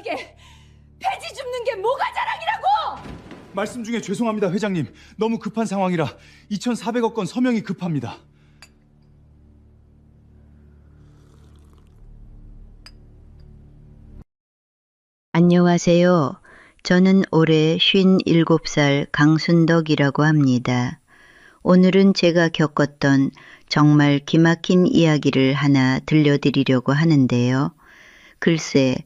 이게 폐지 줍는 게 뭐가 자랑이라고! 말씀 중에 죄송합니다, 회장님. 너무 급한 상황이라 2,400억 건 서명이 급합니다. 안녕하세요. 저는 올해 57살 강순덕이라고 합니다. 오늘은 제가 겪었던 정말 기막힌 이야기를 하나 들려드리려고 하는데요. 글쎄,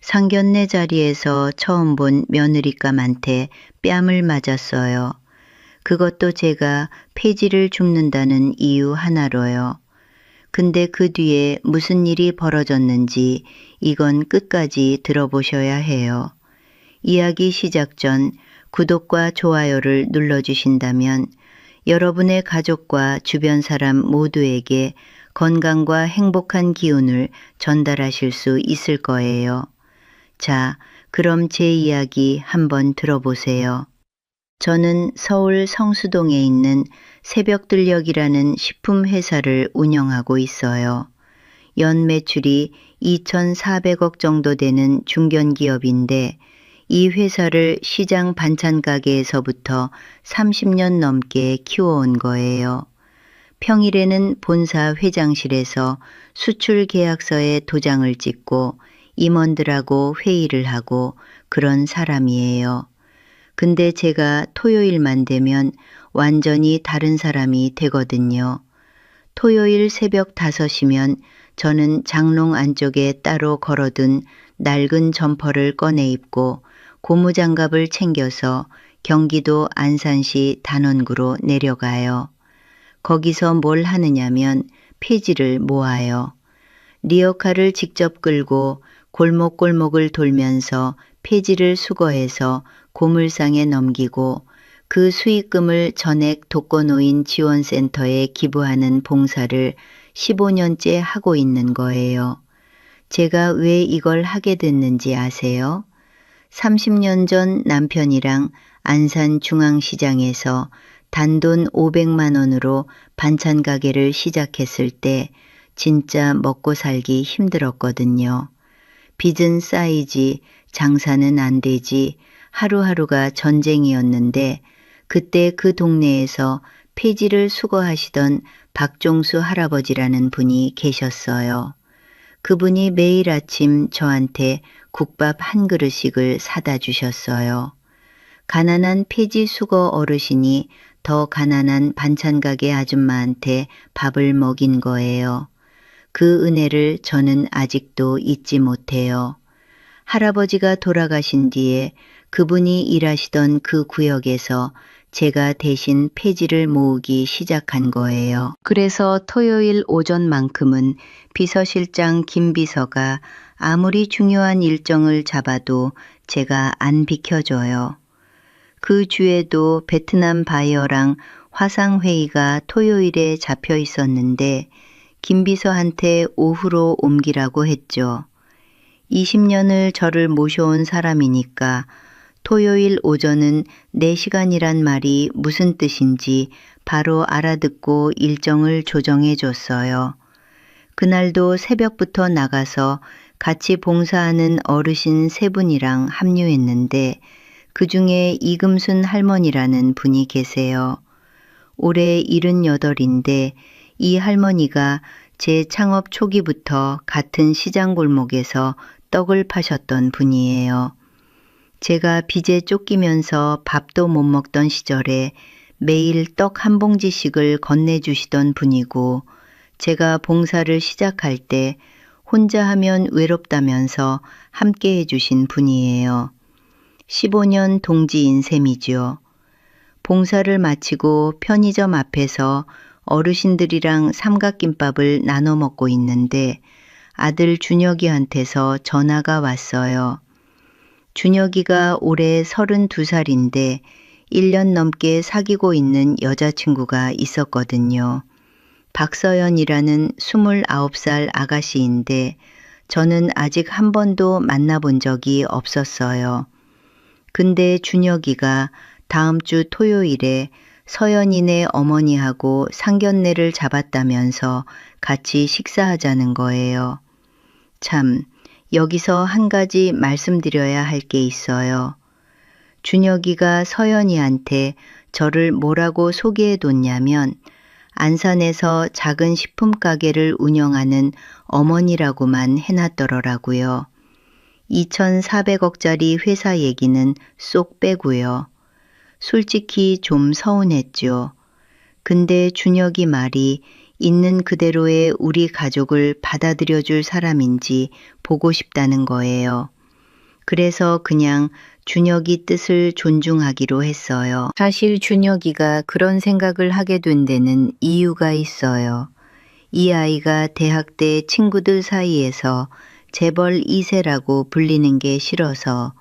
상견례 자리에서 처음 본 며느리감한테 뺨을 맞았어요. 그것도 제가 폐지를 줍는다는 이유 하나로요. 근데 그 뒤에 무슨 일이 벌어졌는지 이건 끝까지 들어보셔야 해요. 이야기 시작 전 구독과 좋아요를 눌러주신다면 여러분의 가족과 주변 사람 모두에게 건강과 행복한 기운을 전달하실 수 있을 거예요. 자, 그럼 제 이야기 한번 들어보세요. 저는 서울 성수동에 있는 새벽들녘이라는 식품 회사를 운영하고 있어요. 연 매출이 2,400억 정도 되는 중견기업인데 이 회사를 시장 반찬 가게에서부터 30년 넘게 키워온 거예요. 평일에는 본사 회장실에서 수출 계약서에 도장을 찍고 임원들하고 회의를 하고 그런 사람이에요. 근데 제가 토요일만 되면 완전히 다른 사람이 되거든요. 토요일 새벽 5시면 저는 장롱 안쪽에 따로 걸어둔 낡은 점퍼를 꺼내 입고 고무장갑을 챙겨서 경기도 안산시 단원구로 내려가요. 거기서 뭘 하느냐면 폐지를 모아요. 리어카를 직접 끌고 골목골목을 돌면서 폐지를 수거해서 고물상에 넘기고 그 수익금을 전액 독거노인 지원센터에 기부하는 봉사를 15년째 하고 있는 거예요. 제가 왜 이걸 하게 됐는지 아세요? 30년 전 남편이랑 안산 중앙시장에서 단돈 500만 원으로 반찬 가게를 시작했을 때 진짜 먹고 살기 힘들었거든요. 빚은 쌓이지 장사는 안 되지 하루하루가 전쟁이었는데 그때 그 동네에서 폐지를 수거하시던 박종수 할아버지라는 분이 계셨어요. 그분이 매일 아침 저한테 국밥 한 그릇씩을 사다 주셨어요. 가난한 폐지 수거 어르신이 더 가난한 반찬 가게 아줌마한테 밥을 먹인 거예요. 그 은혜를 저는 아직도 잊지 못해요. 할아버지가 돌아가신 뒤에 그분이 일하시던 그 구역에서 제가 대신 폐지를 모으기 시작한 거예요. 그래서 토요일 오전만큼은 비서실장 김 비서가 아무리 중요한 일정을 잡아도 제가 안 비켜줘요. 그 주에도 베트남 바이어랑 화상회의가 토요일에 잡혀 있었는데 김 비서한테 오후로 옮기라고 했죠. 20년을 저를 모셔온 사람이니까 토요일 오전은 4시간이란 말이 무슨 뜻인지 바로 알아듣고 일정을 조정해 줬어요. 그날도 새벽부터 나가서 같이 봉사하는 어르신 3분이랑 합류했는데 그중에 이금순 할머니라는 분이 계세요. 올해 78인데 이 할머니가 제 창업 초기부터 같은 시장 골목에서 떡을 파셨던 분이에요. 제가 빚에 쫓기면서 밥도 못 먹던 시절에 매일 떡 한 봉지씩을 건네주시던 분이고 제가 봉사를 시작할 때 혼자 하면 외롭다면서 함께 해주신 분이에요. 15년 동지인 셈이죠. 봉사를 마치고 편의점 앞에서 어르신들이랑 삼각김밥을 나눠 먹고 있는데 아들 준혁이한테서 전화가 왔어요. 준혁이가 올해 32살인데 1년 넘게 사귀고 있는 여자친구가 있었거든요. 박서연이라는 29살 아가씨인데 저는 아직 한 번도 만나본 적이 없었어요. 근데 준혁이가 다음 주 토요일에 서연이네 어머니하고 상견례를 잡았다면서 같이 식사하자는 거예요. 참, 여기서 한 가지 말씀드려야 할 게 있어요. 준혁이가 서연이한테 저를 뭐라고 소개해뒀냐면 안산에서 작은 식품 가게를 운영하는 어머니라고만 해놨더라고요. 2,400억짜리 회사 얘기는 쏙 빼고요. 솔직히 좀 서운했죠. 근데 준혁이 말이 있는 그대로의 우리 가족을 받아들여줄 사람인지 보고 싶다는 거예요. 그래서 그냥 준혁이 뜻을 존중하기로 했어요. 사실 준혁이가 그런 생각을 하게 된 데는 이유가 있어요. 이 아이가 대학 때 친구들 사이에서 재벌 2세라고 불리는 게 싫어서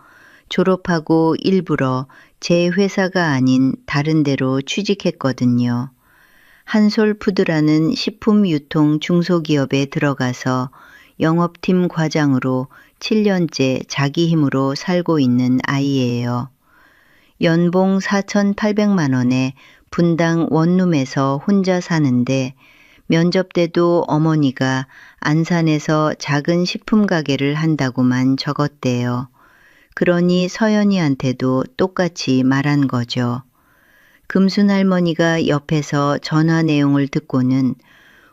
졸업하고 일부러 제 회사가 아닌 다른 데로 취직했거든요. 한솔푸드라는 식품 유통 중소기업에 들어가서 영업팀 과장으로 7년째 자기 힘으로 살고 있는 아이예요. 연봉 4,800만 원에 분당 원룸에서 혼자 사는데 면접 때도 어머니가 안산에서 작은 식품 가게를 한다고만 적었대요. 그러니 서연이한테도 똑같이 말한 거죠. 금순 할머니가 옆에서 전화 내용을 듣고는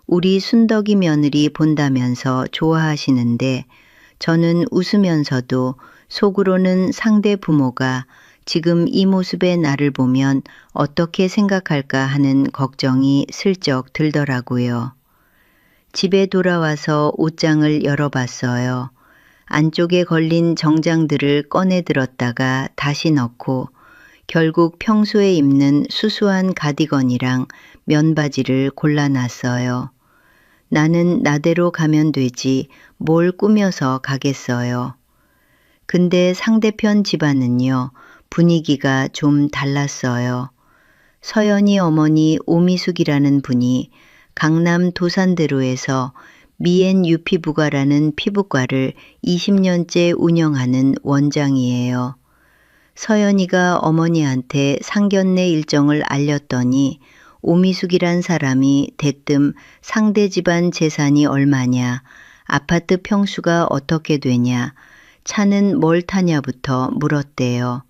우리 순덕이 며느리 본다면서 좋아하시는데 저는 웃으면서도 속으로는 상대 부모가 지금 이 모습의 나를 보면 어떻게 생각할까 하는 걱정이 슬쩍 들더라고요. 집에 돌아와서 옷장을 열어봤어요. 안쪽에 걸린 정장들을 꺼내 들었다가 다시 넣고 결국 평소에 입는 수수한 가디건이랑 면바지를 골라놨어요. 나는 나대로 가면 되지 뭘 꾸며서 가겠어요. 근데 상대편 집안은요, 분위기가 좀 달랐어요. 서연이 어머니 오미숙이라는 분이 강남 도산대로에서 미앤유피부가라는 피부과를 20년째 운영하는 원장이에요. 서연이가 어머니한테 상견례 일정을 알렸더니 오미숙이란 사람이 대뜸 상대 집안 재산이 얼마냐, 아파트 평수가 어떻게 되냐, 차는 뭘 타냐부터 물었대요.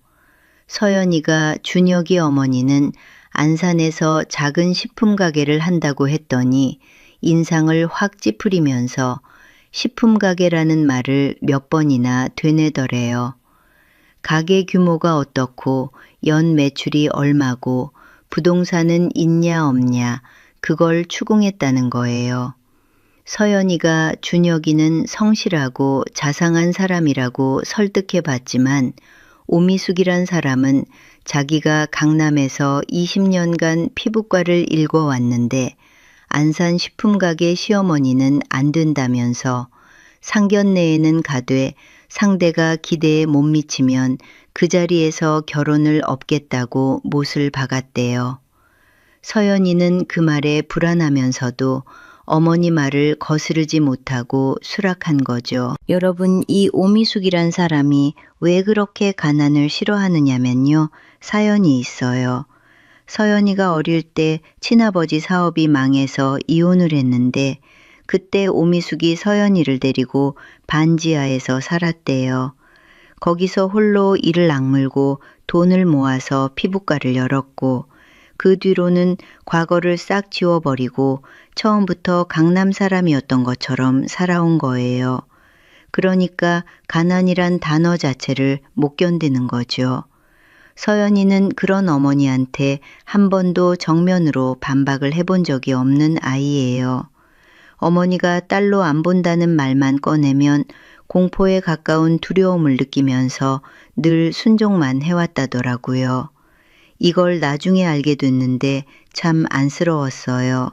서연이가 준혁이 어머니는 안산에서 작은 식품 가게를 한다고 했더니 인상을 확 찌푸리면서 식품 가게라는 말을 몇 번이나 되뇌더래요. 가게 규모가 어떻고 연 매출이 얼마고 부동산은 있냐 없냐 그걸 추궁했다는 거예요. 서연이가 준혁이는 성실하고 자상한 사람이라고 설득해봤지만 오미숙이란 사람은 자기가 강남에서 20년간 피부과를 읽어왔는데 안산 식품가게 시어머니는 안 된다면서 상견례에는 가되 상대가 기대에 못 미치면 그 자리에서 결혼을 업겠다고 못을 박았대요. 서연이는 그 말에 불안하면서도 어머니 말을 거스르지 못하고 수락한 거죠. 여러분, 이 오미숙이란 사람이 왜 그렇게 가난을 싫어하느냐면요. 사연이 있어요. 서연이가 어릴 때 친아버지 사업이 망해서 이혼을 했는데 그때 오미숙이 서연이를 데리고 반지하에서 살았대요. 거기서 홀로 이를 악물고 돈을 모아서 피부과를 열었고 그 뒤로는 과거를 싹 지워버리고 처음부터 강남 사람이었던 것처럼 살아온 거예요. 그러니까 가난이란 단어 자체를 못 견디는 거죠. 서연이는 그런 어머니한테 한 번도 정면으로 반박을 해본 적이 없는 아이예요. 어머니가 딸로 안 본다는 말만 꺼내면 공포에 가까운 두려움을 느끼면서 늘 순종만 해왔다더라고요. 이걸 나중에 알게 됐는데 참 안쓰러웠어요.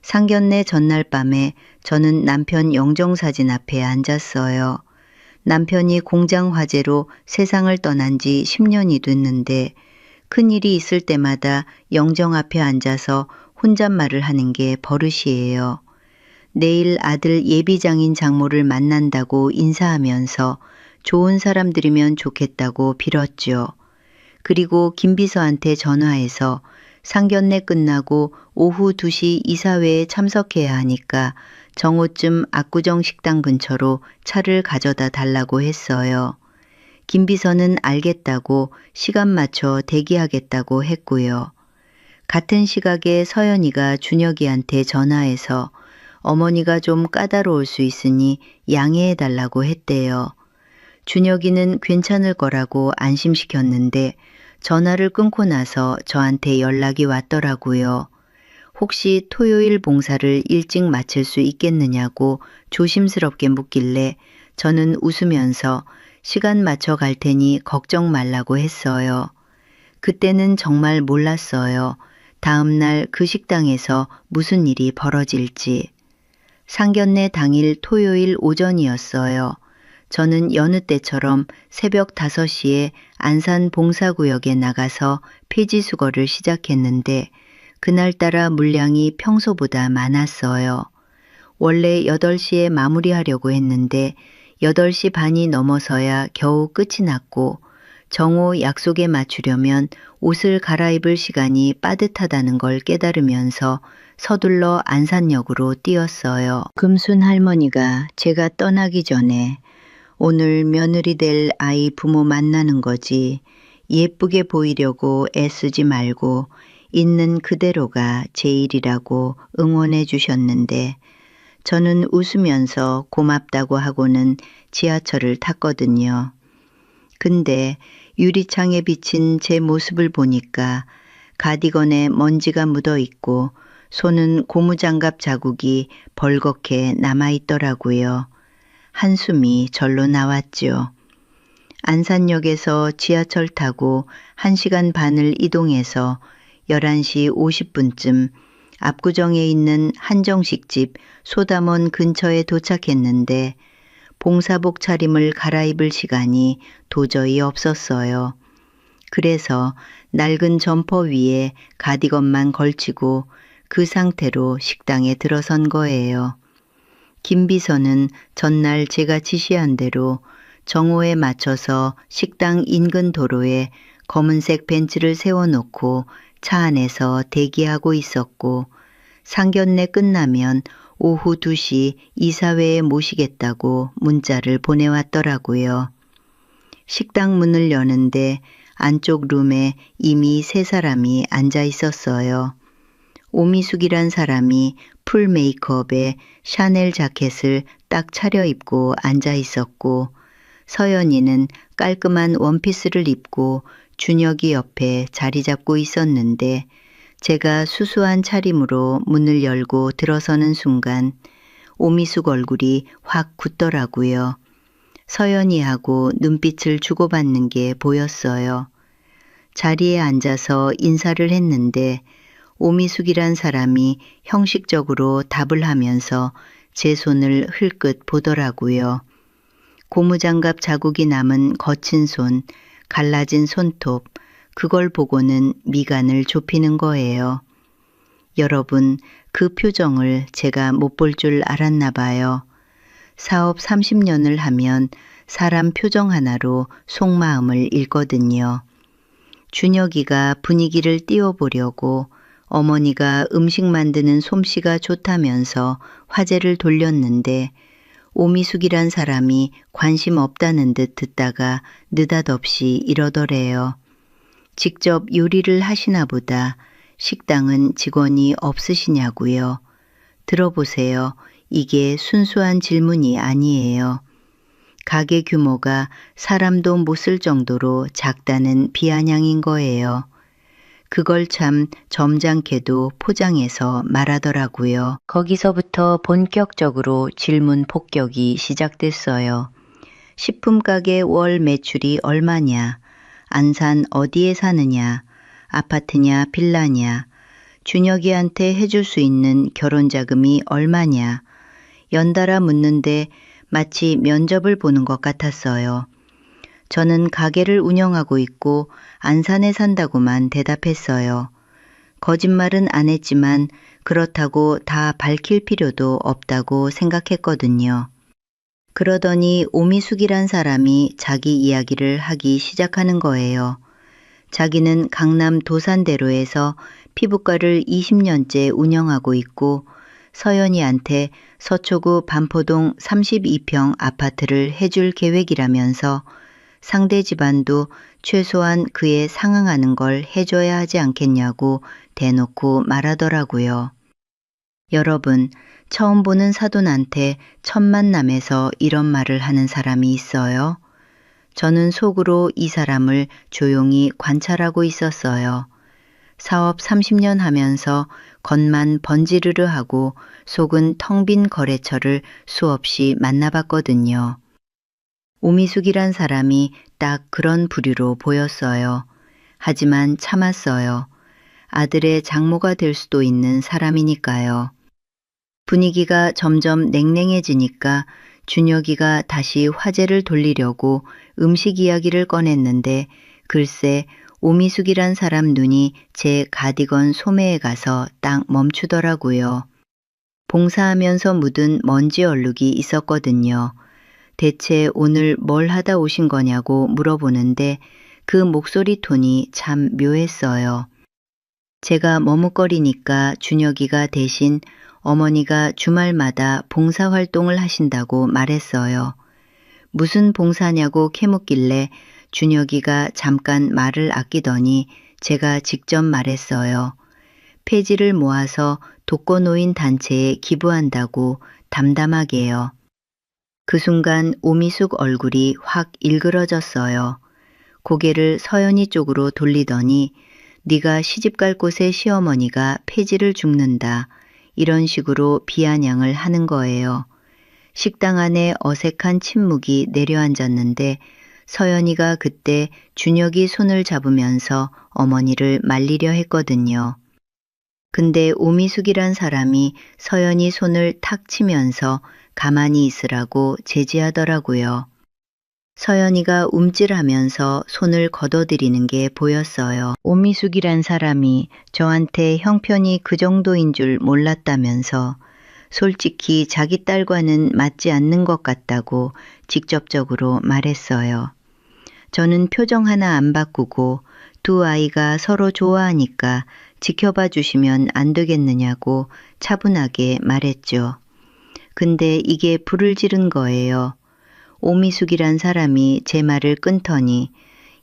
상견례 전날 밤에 저는 남편 영정사진 앞에 앉았어요. 남편이 공장 화재로 세상을 떠난 지 10년이 됐는데 큰일이 있을 때마다 영정 앞에 앉아서 혼잣말을 하는 게 버릇이에요. 내일 아들 예비장인 장모를 만난다고 인사하면서 좋은 사람들이면 좋겠다고 빌었죠. 그리고 김비서한테 전화해서 상견례 끝나고 오후 2시 이사회에 참석해야 하니까 정오쯤 압구정 식당 근처로 차를 가져다 달라고 했어요. 김비서는 알겠다고 시간 맞춰 대기하겠다고 했고요. 같은 시각에 서연이가 준혁이한테 전화해서 어머니가 좀 까다로울 수 있으니 양해해달라고 했대요. 준혁이는 괜찮을 거라고 안심시켰는데 전화를 끊고 나서 저한테 연락이 왔더라고요. 혹시 토요일 봉사를 일찍 마칠 수 있겠느냐고 조심스럽게 묻길래 저는 웃으면서 시간 맞춰 갈 테니 걱정 말라고 했어요. 그때는 정말 몰랐어요. 다음날 그 식당에서 무슨 일이 벌어질지. 상견례 당일 토요일 오전이었어요. 저는 여느 때처럼 새벽 5시에 안산 봉사구역에 나가서 폐지 수거를 시작했는데 그날따라 물량이 평소보다 많았어요. 원래 8시에 마무리하려고 했는데 8시 반이 넘어서야 겨우 끝이 났고 정오 약속에 맞추려면 옷을 갈아입을 시간이 빠듯하다는 걸 깨달으면서 서둘러 안산역으로 뛰었어요. 금순 할머니가 제가 떠나기 전에 오늘 며느리 될 아이 부모 만나는 거지 예쁘게 보이려고 애쓰지 말고 있는 그대로가 제일이라고 응원해 주셨는데 저는 웃으면서 고맙다고 하고는 지하철을 탔거든요. 근데 유리창에 비친 제 모습을 보니까 가디건에 먼지가 묻어 있고 손은 고무장갑 자국이 벌겋게 남아있더라고요. 한숨이 절로 나왔죠. 안산역에서 지하철 타고 1시간 반을 이동해서 11시 50분쯤 압구정에 있는 한정식집 소담원 근처에 도착했는데 봉사복 차림을 갈아입을 시간이 도저히 없었어요. 그래서 낡은 점퍼 위에 가디건만 걸치고 그 상태로 식당에 들어선 거예요. 김비서는 전날 제가 지시한 대로 정오에 맞춰서 식당 인근 도로에 검은색 벤츠를 세워놓고 차 안에서 대기하고 있었고 상견례 끝나면 오후 2시 이사회에 모시겠다고 문자를 보내왔더라고요. 식당 문을 여는데 안쪽 룸에 이미 3사람이 앉아 있었어요. 오미숙이란 사람이 풀 메이크업에 샤넬 자켓을 딱 차려입고 앉아 있었고 서연이는 깔끔한 원피스를 입고 준혁이 옆에 자리 잡고 있었는데 제가 수수한 차림으로 문을 열고 들어서는 순간 오미숙 얼굴이 확 굳더라고요. 서연이하고 눈빛을 주고받는 게 보였어요. 자리에 앉아서 인사를 했는데 오미숙이란 사람이 형식적으로 답을 하면서 제 손을 흘끗 보더라고요. 고무장갑 자국이 남은 거친 손, 갈라진 손톱, 그걸 보고는 미간을 좁히는 거예요. 여러분, 그 표정을 제가 못 볼 줄 알았나 봐요. 사업 30년을 하면 사람 표정 하나로 속마음을 읽거든요. 준혁이가 분위기를 띄워보려고 어머니가 음식 만드는 솜씨가 좋다면서 화제를 돌렸는데 오미숙이란 사람이 관심 없다는 듯 듣다가 느닷없이 이러더래요. 직접 요리를 하시나 보다. 식당은 직원이 없으시냐고요. 들어보세요. 이게 순수한 질문이 아니에요. 가게 규모가 사람도 못 쓸 정도로 작다는 비아냥인 거예요. 그걸 참 점잖게도 포장해서 말하더라고요. 거기서부터 본격적으로 질문 폭격이 시작됐어요. 식품가게 월 매출이 얼마냐? 안산 어디에 사느냐? 아파트냐 빌라냐? 준혁이한테 해줄 수 있는 결혼자금이 얼마냐? 연달아 묻는데 마치 면접을 보는 것 같았어요. 저는 가게를 운영하고 있고 안산에 산다고만 대답했어요. 거짓말은 안 했지만 그렇다고 다 밝힐 필요도 없다고 생각했거든요. 그러더니 오미숙이란 사람이 자기 이야기를 하기 시작하는 거예요. 자기는 강남 도산대로에서 피부과를 20년째 운영하고 있고 서연이한테 서초구 반포동 32평 아파트를 해줄 계획이라면서 상대 집안도 최소한 그에 상응하는 걸 해줘야 하지 않겠냐고 대놓고 말하더라고요. 여러분, 처음 보는 사돈한테 첫 만남에서 이런 말을 하는 사람이 있어요? 저는 속으로 이 사람을 조용히 관찰하고 있었어요. 사업 30년 하면서 겉만 번지르르 하고 속은 텅 빈 거래처를 수없이 만나봤거든요. 오미숙이란 사람이 딱 그런 부류로 보였어요. 하지만 참았어요. 아들의 장모가 될 수도 있는 사람이니까요. 분위기가 점점 냉랭해지니까 준혁이가 다시 화제를 돌리려고 음식 이야기를 꺼냈는데 글쎄 오미숙이란 사람 눈이 제 가디건 소매에 가서 딱 멈추더라고요. 봉사하면서 묻은 먼지 얼룩이 있었거든요. 대체 오늘 뭘 하다 오신 거냐고 물어보는데 그 목소리 톤이 참 묘했어요. 제가 머뭇거리니까 준혁이가 대신 어머니가 주말마다 봉사활동을 하신다고 말했어요. 무슨 봉사냐고 캐묻길래 준혁이가 잠깐 말을 아끼더니 제가 직접 말했어요. 폐지를 모아서 독거노인 단체에 기부한다고 담담하게요. 그 순간 오미숙 얼굴이 확 일그러졌어요. 고개를 서연이 쪽으로 돌리더니 네가 시집갈 곳의 시어머니가 폐지를 죽는다. 이런 식으로 비아냥을 하는 거예요. 식당 안에 어색한 침묵이 내려앉았는데 서연이가 그때 준혁이 손을 잡으면서 어머니를 말리려 했거든요. 근데 오미숙이란 사람이 서연이 손을 탁 치면서 가만히 있으라고 제지하더라고요. 서연이가 움찔하면서 손을 걷어들이는 게 보였어요. 오미숙이란 사람이 저한테 형편이 그 정도인 줄 몰랐다면서 솔직히 자기 딸과는 맞지 않는 것 같다고 직접적으로 말했어요. 저는 표정 하나 안 바꾸고 두 아이가 서로 좋아하니까 지켜봐 주시면 안 되겠느냐고 차분하게 말했죠. 근데 이게 불을 지른 거예요. 오미숙이란 사람이 제 말을 끊더니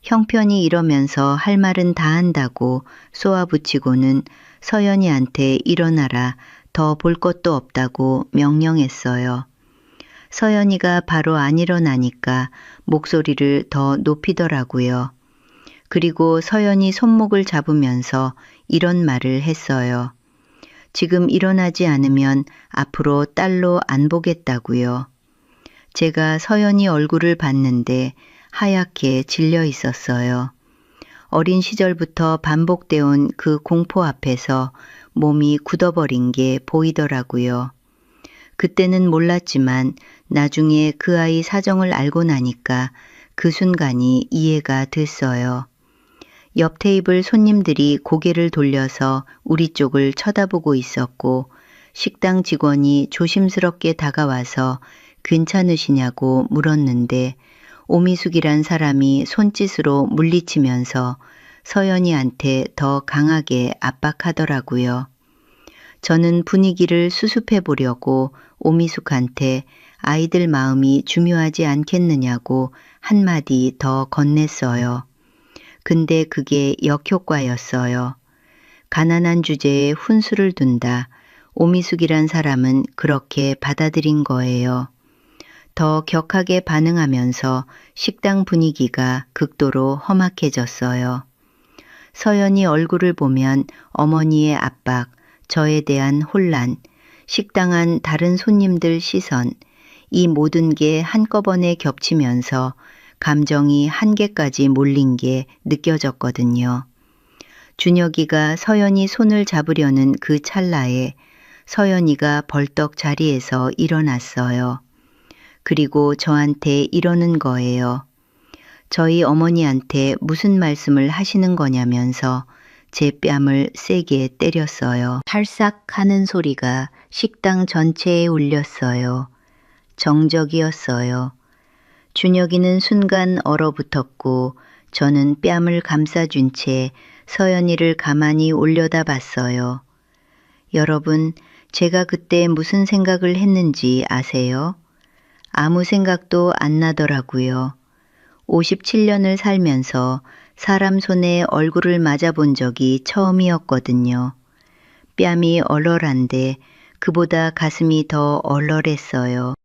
형편이 이러면서 할 말은 다 한다고 쏘아붙이고는 서연이한테 일어나라 더 볼 것도 없다고 명령했어요. 서연이가 바로 안 일어나니까 목소리를 더 높이더라고요. 그리고 서연이 손목을 잡으면서 이런 말을 했어요. 지금 일어나지 않으면 앞으로 딸로 안 보겠다고요. 제가 서연이 얼굴을 봤는데 하얗게 질려 있었어요. 어린 시절부터 반복되어 온 그 공포 앞에서 몸이 굳어버린 게 보이더라고요. 그때는 몰랐지만 나중에 그 아이 사정을 알고 나니까 그 순간이 이해가 됐어요. 옆 테이블 손님들이 고개를 돌려서 우리 쪽을 쳐다보고 있었고 식당 직원이 조심스럽게 다가와서 괜찮으시냐고 물었는데 오미숙이란 사람이 손짓으로 물리치면서 서연이한테 더 강하게 압박하더라고요. 저는 분위기를 수습해 보려고 오미숙한테 아이들 마음이 중요하지 않겠느냐고 한마디 더 건넸어요. 근데 그게 역효과였어요. 가난한 주제에 훈수를 둔다. 오미숙이란 사람은 그렇게 받아들인 거예요. 더 격하게 반응하면서 식당 분위기가 극도로 험악해졌어요. 서연이 얼굴을 보면 어머니의 압박, 저에 대한 혼란, 식당 안 다른 손님들 시선, 이 모든 게 한꺼번에 겹치면서 감정이 한계까지 몰린 게 느껴졌거든요. 준혁이가 서연이 손을 잡으려는 그 찰나에 서연이가 벌떡 자리에서 일어났어요. 그리고 저한테 이러는 거예요. 저희 어머니한테 무슨 말씀을 하시는 거냐면서 제 뺨을 세게 때렸어요. 탈싹 하는 소리가 식당 전체에 울렸어요. 정적이었어요. 준혁이는 순간 얼어붙었고 저는 뺨을 감싸준 채 서연이를 가만히 올려다봤어요. 여러분, 제가 그때 무슨 생각을 했는지 아세요? 아무 생각도 안 나더라고요. 57년을 살면서 사람 손에 얼굴을 맞아본 적이 처음이었거든요. 뺨이 얼얼한데 그보다 가슴이 더 얼얼했어요.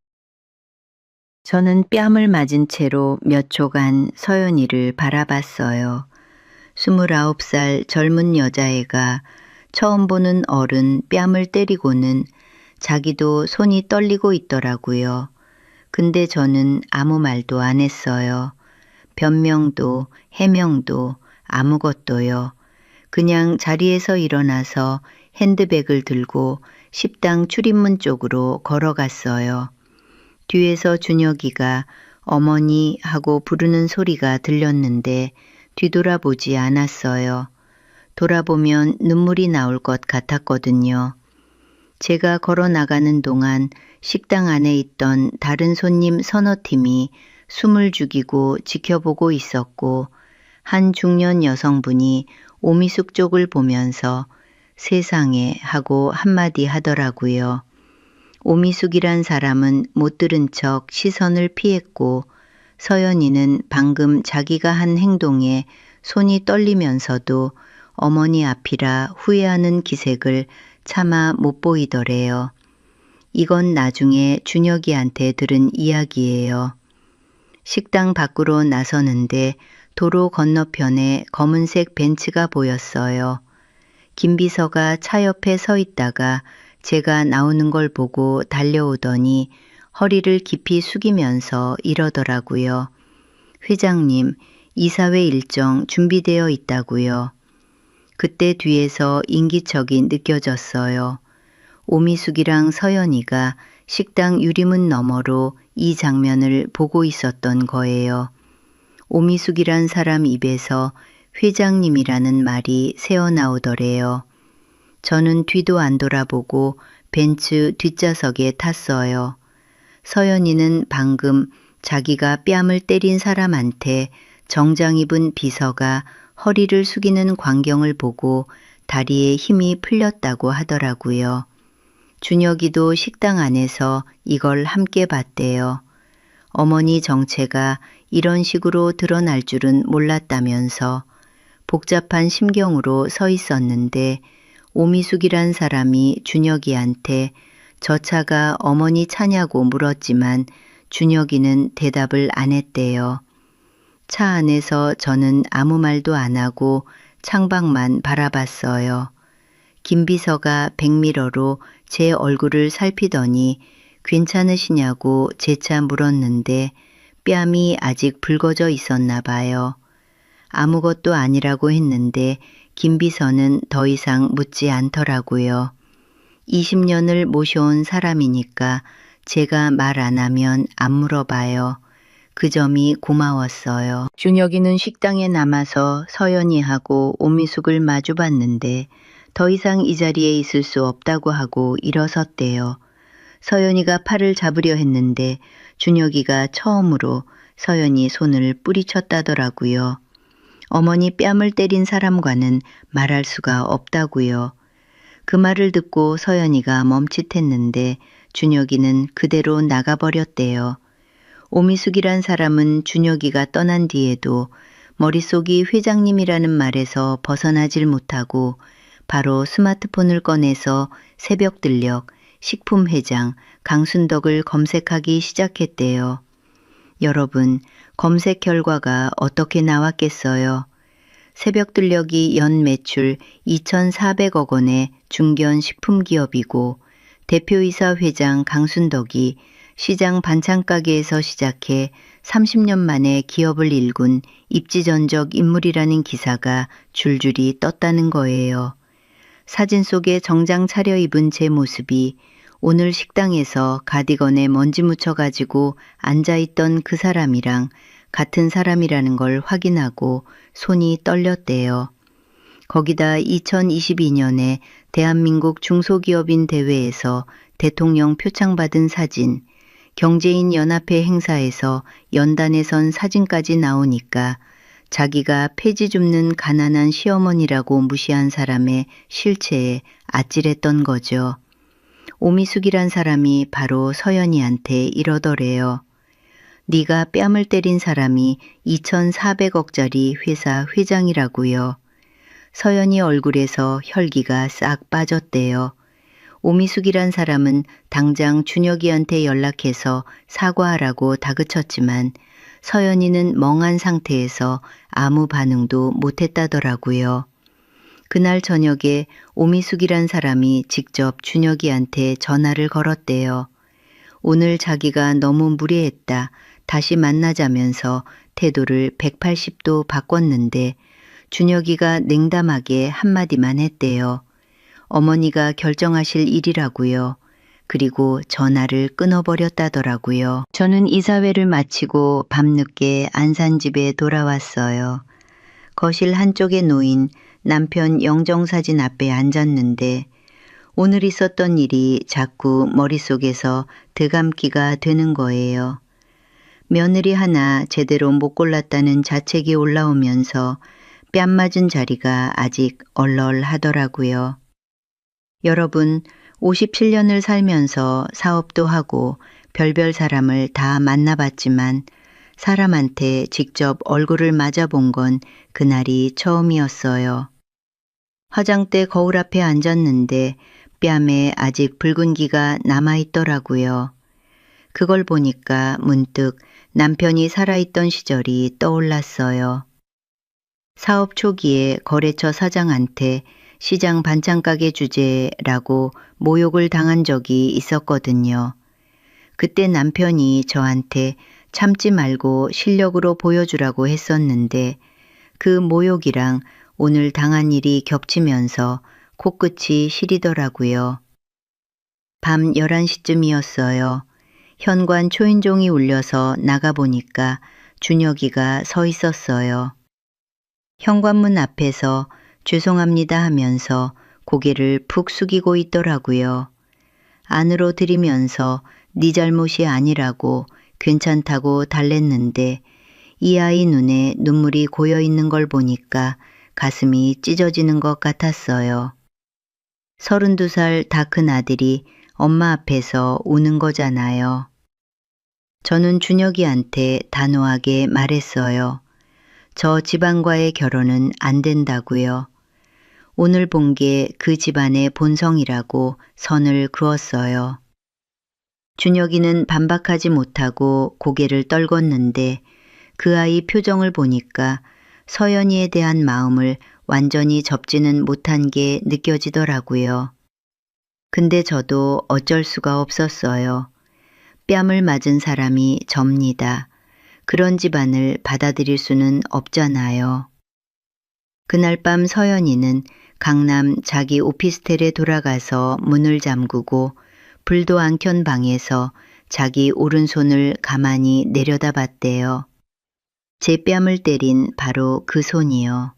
저는 뺨을 맞은 채로 몇 초간 서연이를 바라봤어요. 29살 젊은 여자애가 처음 보는 어른 뺨을 때리고는 자기도 손이 떨리고 있더라고요. 근데 저는 아무 말도 안 했어요. 변명도 해명도 아무것도요. 그냥 자리에서 일어나서 핸드백을 들고 식당 출입문 쪽으로 걸어갔어요. 뒤에서 준혁이가 어머니 하고 부르는 소리가 들렸는데 뒤돌아보지 않았어요. 돌아보면 눈물이 나올 것 같았거든요. 제가 걸어 나가는 동안 식당 안에 있던 다른 손님 서너 팀이 숨을 죽이고 지켜보고 있었고 한 중년 여성분이 오미숙 쪽을 보면서 세상에 하고 한마디 하더라고요. 오미숙이란 사람은 못 들은 척 시선을 피했고 서연이는 방금 자기가 한 행동에 손이 떨리면서도 어머니 앞이라 후회하는 기색을 차마 못 보이더래요. 이건 나중에 준혁이한테 들은 이야기예요. 식당 밖으로 나서는데 도로 건너편에 검은색 벤츠가 보였어요. 김 비서가 차 옆에 서 있다가 제가 나오는 걸 보고 달려오더니 허리를 깊이 숙이면서 이러더라고요. 회장님, 이사회 일정 준비되어 있다고요. 그때 뒤에서 인기척이 느껴졌어요. 오미숙이랑 서연이가 식당 유리문 너머로 이 장면을 보고 있었던 거예요. 오미숙이란 사람 입에서 회장님이라는 말이 새어나오더래요. 저는 뒤도 안 돌아보고 벤츠 뒷좌석에 탔어요. 서연이는 방금 자기가 뺨을 때린 사람한테 정장 입은 비서가 허리를 숙이는 광경을 보고 다리에 힘이 풀렸다고 하더라고요. 준혁이도 식당 안에서 이걸 함께 봤대요. 어머니 정체가 이런 식으로 드러날 줄은 몰랐다면서 복잡한 심경으로 서 있었는데 오미숙이란 사람이 준혁이한테 저 차가 어머니 차냐고 물었지만 준혁이는 대답을 안 했대요. 차 안에서 저는 아무 말도 안 하고 창밖만 바라봤어요. 김 비서가 백미러로 제 얼굴을 살피더니 괜찮으시냐고 재차 물었는데 뺨이 아직 붉어져 있었나 봐요. 아무것도 아니라고 했는데 김 비서는 더 이상 묻지 않더라고요. 20년을 모셔온 사람이니까 제가 말 안 하면 안 물어봐요. 그 점이 고마웠어요. 준혁이는 식당에 남아서 서연이하고 오미숙을 마주봤는데 더 이상 이 자리에 있을 수 없다고 하고 일어섰대요. 서연이가 팔을 잡으려 했는데 준혁이가 처음으로 서연이 손을 뿌리쳤다더라고요. 어머니 뺨을 때린 사람과는 말할 수가 없다고요. 그 말을 듣고 서연이가 멈칫했는데 준혁이는 그대로 나가버렸대요. 오미숙이란 사람은 준혁이가 떠난 뒤에도 머릿속이 회장님이라는 말에서 벗어나질 못하고 바로 스마트폰을 꺼내서 새벽들녘 식품회장 강순덕을 검색하기 시작했대요. 여러분, 검색 결과가 어떻게 나왔겠어요? 새벽들녘이 연 매출 2,400억 원의 중견 식품기업이고 대표이사 회장 강순덕이 시장 반찬가게에서 시작해 30년 만에 기업을 일군 입지전적 인물이라는 기사가 줄줄이 떴다는 거예요. 사진 속에 정장 차려입은 제 모습이 오늘 식당에서 가디건에 먼지 묻혀가지고 앉아있던 그 사람이랑 같은 사람이라는 걸 확인하고 손이 떨렸대요. 거기다 2022년에 대한민국 중소기업인 대회에서 대통령 표창 받은 사진, 경제인 연합회 행사에서 연단에 선 사진까지 나오니까 자기가 폐지 줍는 가난한 시어머니라고 무시한 사람의 실체에 아찔했던 거죠. 오미숙이란 사람이 바로 서연이한테 이러더래요. 네가 뺨을 때린 사람이 2,400억짜리 회사 회장이라고요. 서연이 얼굴에서 혈기가 싹 빠졌대요. 오미숙이란 사람은 당장 준혁이한테 연락해서 사과하라고 다그쳤지만 서연이는 멍한 상태에서 아무 반응도 못했다더라고요. 그날 저녁에 오미숙이란 사람이 직접 준혁이한테 전화를 걸었대요. 오늘 자기가 너무 무례했다. 다시 만나자면서 태도를 180도 바꿨는데 준혁이가 냉담하게 한마디만 했대요. 어머니가 결정하실 일이라고요. 그리고 전화를 끊어버렸다더라고요. 저는 이사회를 마치고 밤늦게 안산집에 돌아왔어요. 거실 한쪽에 놓인 남편 영정사진 앞에 앉았는데 오늘 있었던 일이 자꾸 머릿속에서 되감기가 되는 거예요. 며느리 하나 제대로 못 골랐다는 자책이 올라오면서 뺨 맞은 자리가 아직 얼얼하더라고요. 여러분, 57년을 살면서 사업도 하고 별별 사람을 다 만나봤지만 사람한테 직접 얼굴을 맞아본 건 그날이 처음이었어요. 화장대 거울 앞에 앉았는데 뺨에 아직 붉은기가 남아있더라고요. 그걸 보니까 문득 남편이 살아있던 시절이 떠올랐어요. 사업 초기에 거래처 사장한테 시장 반찬가게 주제라고 모욕을 당한 적이 있었거든요. 그때 남편이 저한테 참지 말고 실력으로 보여주라고 했었는데 그 모욕이랑 오늘 당한 일이 겹치면서 코끝이 시리더라고요. 밤 11시쯤이었어요. 현관 초인종이 울려서 나가보니까 준혁이가 서 있었어요. 현관문 앞에서 죄송합니다 하면서 고개를 푹 숙이고 있더라고요. 안으로 들이면서 네 잘못이 아니라고 괜찮다고 달랬는데 이 아이 눈에 눈물이 고여 있는 걸 보니까 가슴이 찢어지는 것 같았어요. 32살 다 큰 아들이 엄마 앞에서 우는 거잖아요. 저는 준혁이한테 단호하게 말했어요. 저 집안과의 결혼은 안 된다고요. 오늘 본 게 그 집안의 본성이라고 선을 그었어요. 준혁이는 반박하지 못하고 고개를 떨궜는데 그 아이 표정을 보니까 서연이에 대한 마음을 완전히 접지는 못한 게 느껴지더라고요. 근데 저도 어쩔 수가 없었어요. 뺨을 맞은 사람이 접니다. 그런 집안을 받아들일 수는 없잖아요. 그날 밤 서연이는 강남 자기 오피스텔에 돌아가서 문을 잠그고 불도 안 켠 방에서 자기 오른손을 가만히 내려다봤대요. 제 뺨을 때린 바로 그 손이요.